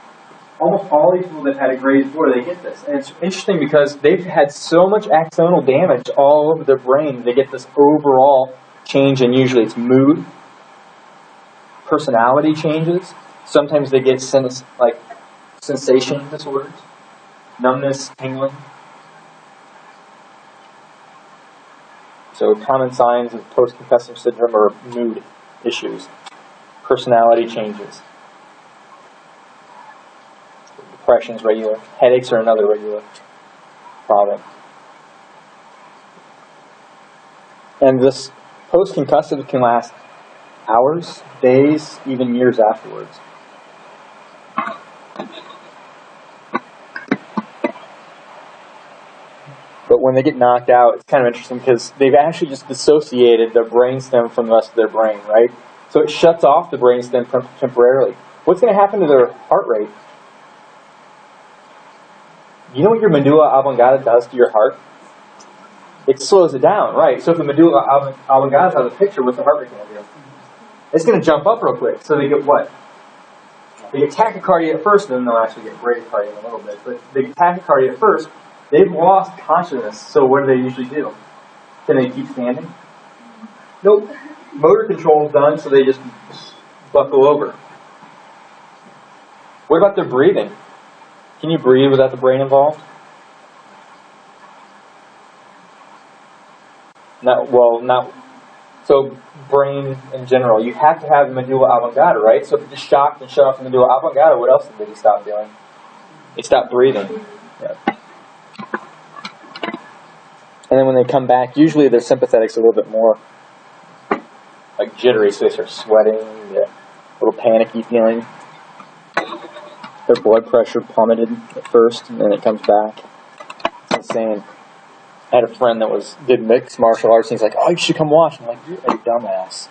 Almost all these people that had a grade 4, they get this. And it's interesting because they've had so much axonal damage all over their brain, they get this overall change, and usually it's mood, personality changes. Sometimes they get sensation disorders. Numbness, tingling. So common signs of post-concussive syndrome are mood issues, personality changes. Depression is regular. Headaches are another regular problem. And this post-concussive can last hours, days, even years afterwards. But when they get knocked out, it's kind of interesting because they've actually just dissociated their brainstem from the rest of their brain, right? So it shuts off the brainstem temporarily. What's going to happen to their heart rate? You know what your medulla oblongata does to your heart? It slows it down, right? So if the medulla oblongata is out of the picture, what's the heart rate going to do? It's going to jump up real quick. So they get what? They get tachycardia at first, and then they'll actually get bradycardia in a little bit. But they get tachycardia at first. They've lost consciousness. So what do they usually do? Can they keep standing? Nope. Motor control is done, so they just buckle over. What about their breathing? Can you breathe without the brain involved? Not. So brain in general, you have to have the medulla oblongata, right? So if you just shocked and shut off the medulla oblongata, what else did they stop doing? They stopped breathing. Yeah. And then when they come back, usually their sympathetics a little bit more like jittery, so they start sweating, a little panicky feeling. Their blood pressure plummeted at first, and then it comes back. It's insane. I had a friend that did mixed martial arts, and he's like, "Oh, you should come watch." I'm like, "You're a dumbass."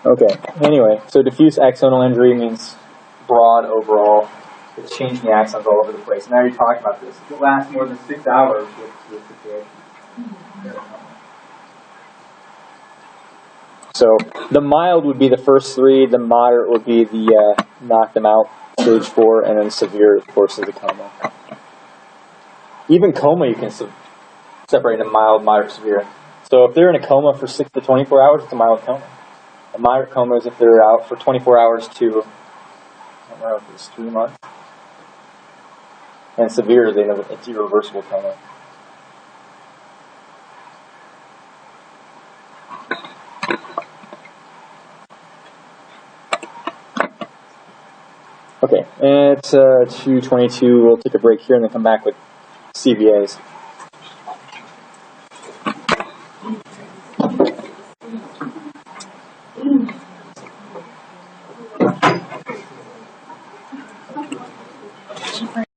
Okay. Anyway, so diffuse axonal injury means broad overall. It's changing the axons all over the place. Now you're talking about this. If it lasts more than 6 hours, what's the situation? So the mild would be the first three. The moderate would be the knock them out, stage 4, and then severe, of course, is the coma. Even coma you can separate into mild, moderate, severe. So if they're in a coma for 6 to 24 hours, it's a mild coma. A moderate coma is if they're out for 24 hours to, I don't know if it's 3 months. And severe is it's irreversible coma. Okay, it's 2:22. We'll take a break here and then come back with CVAs.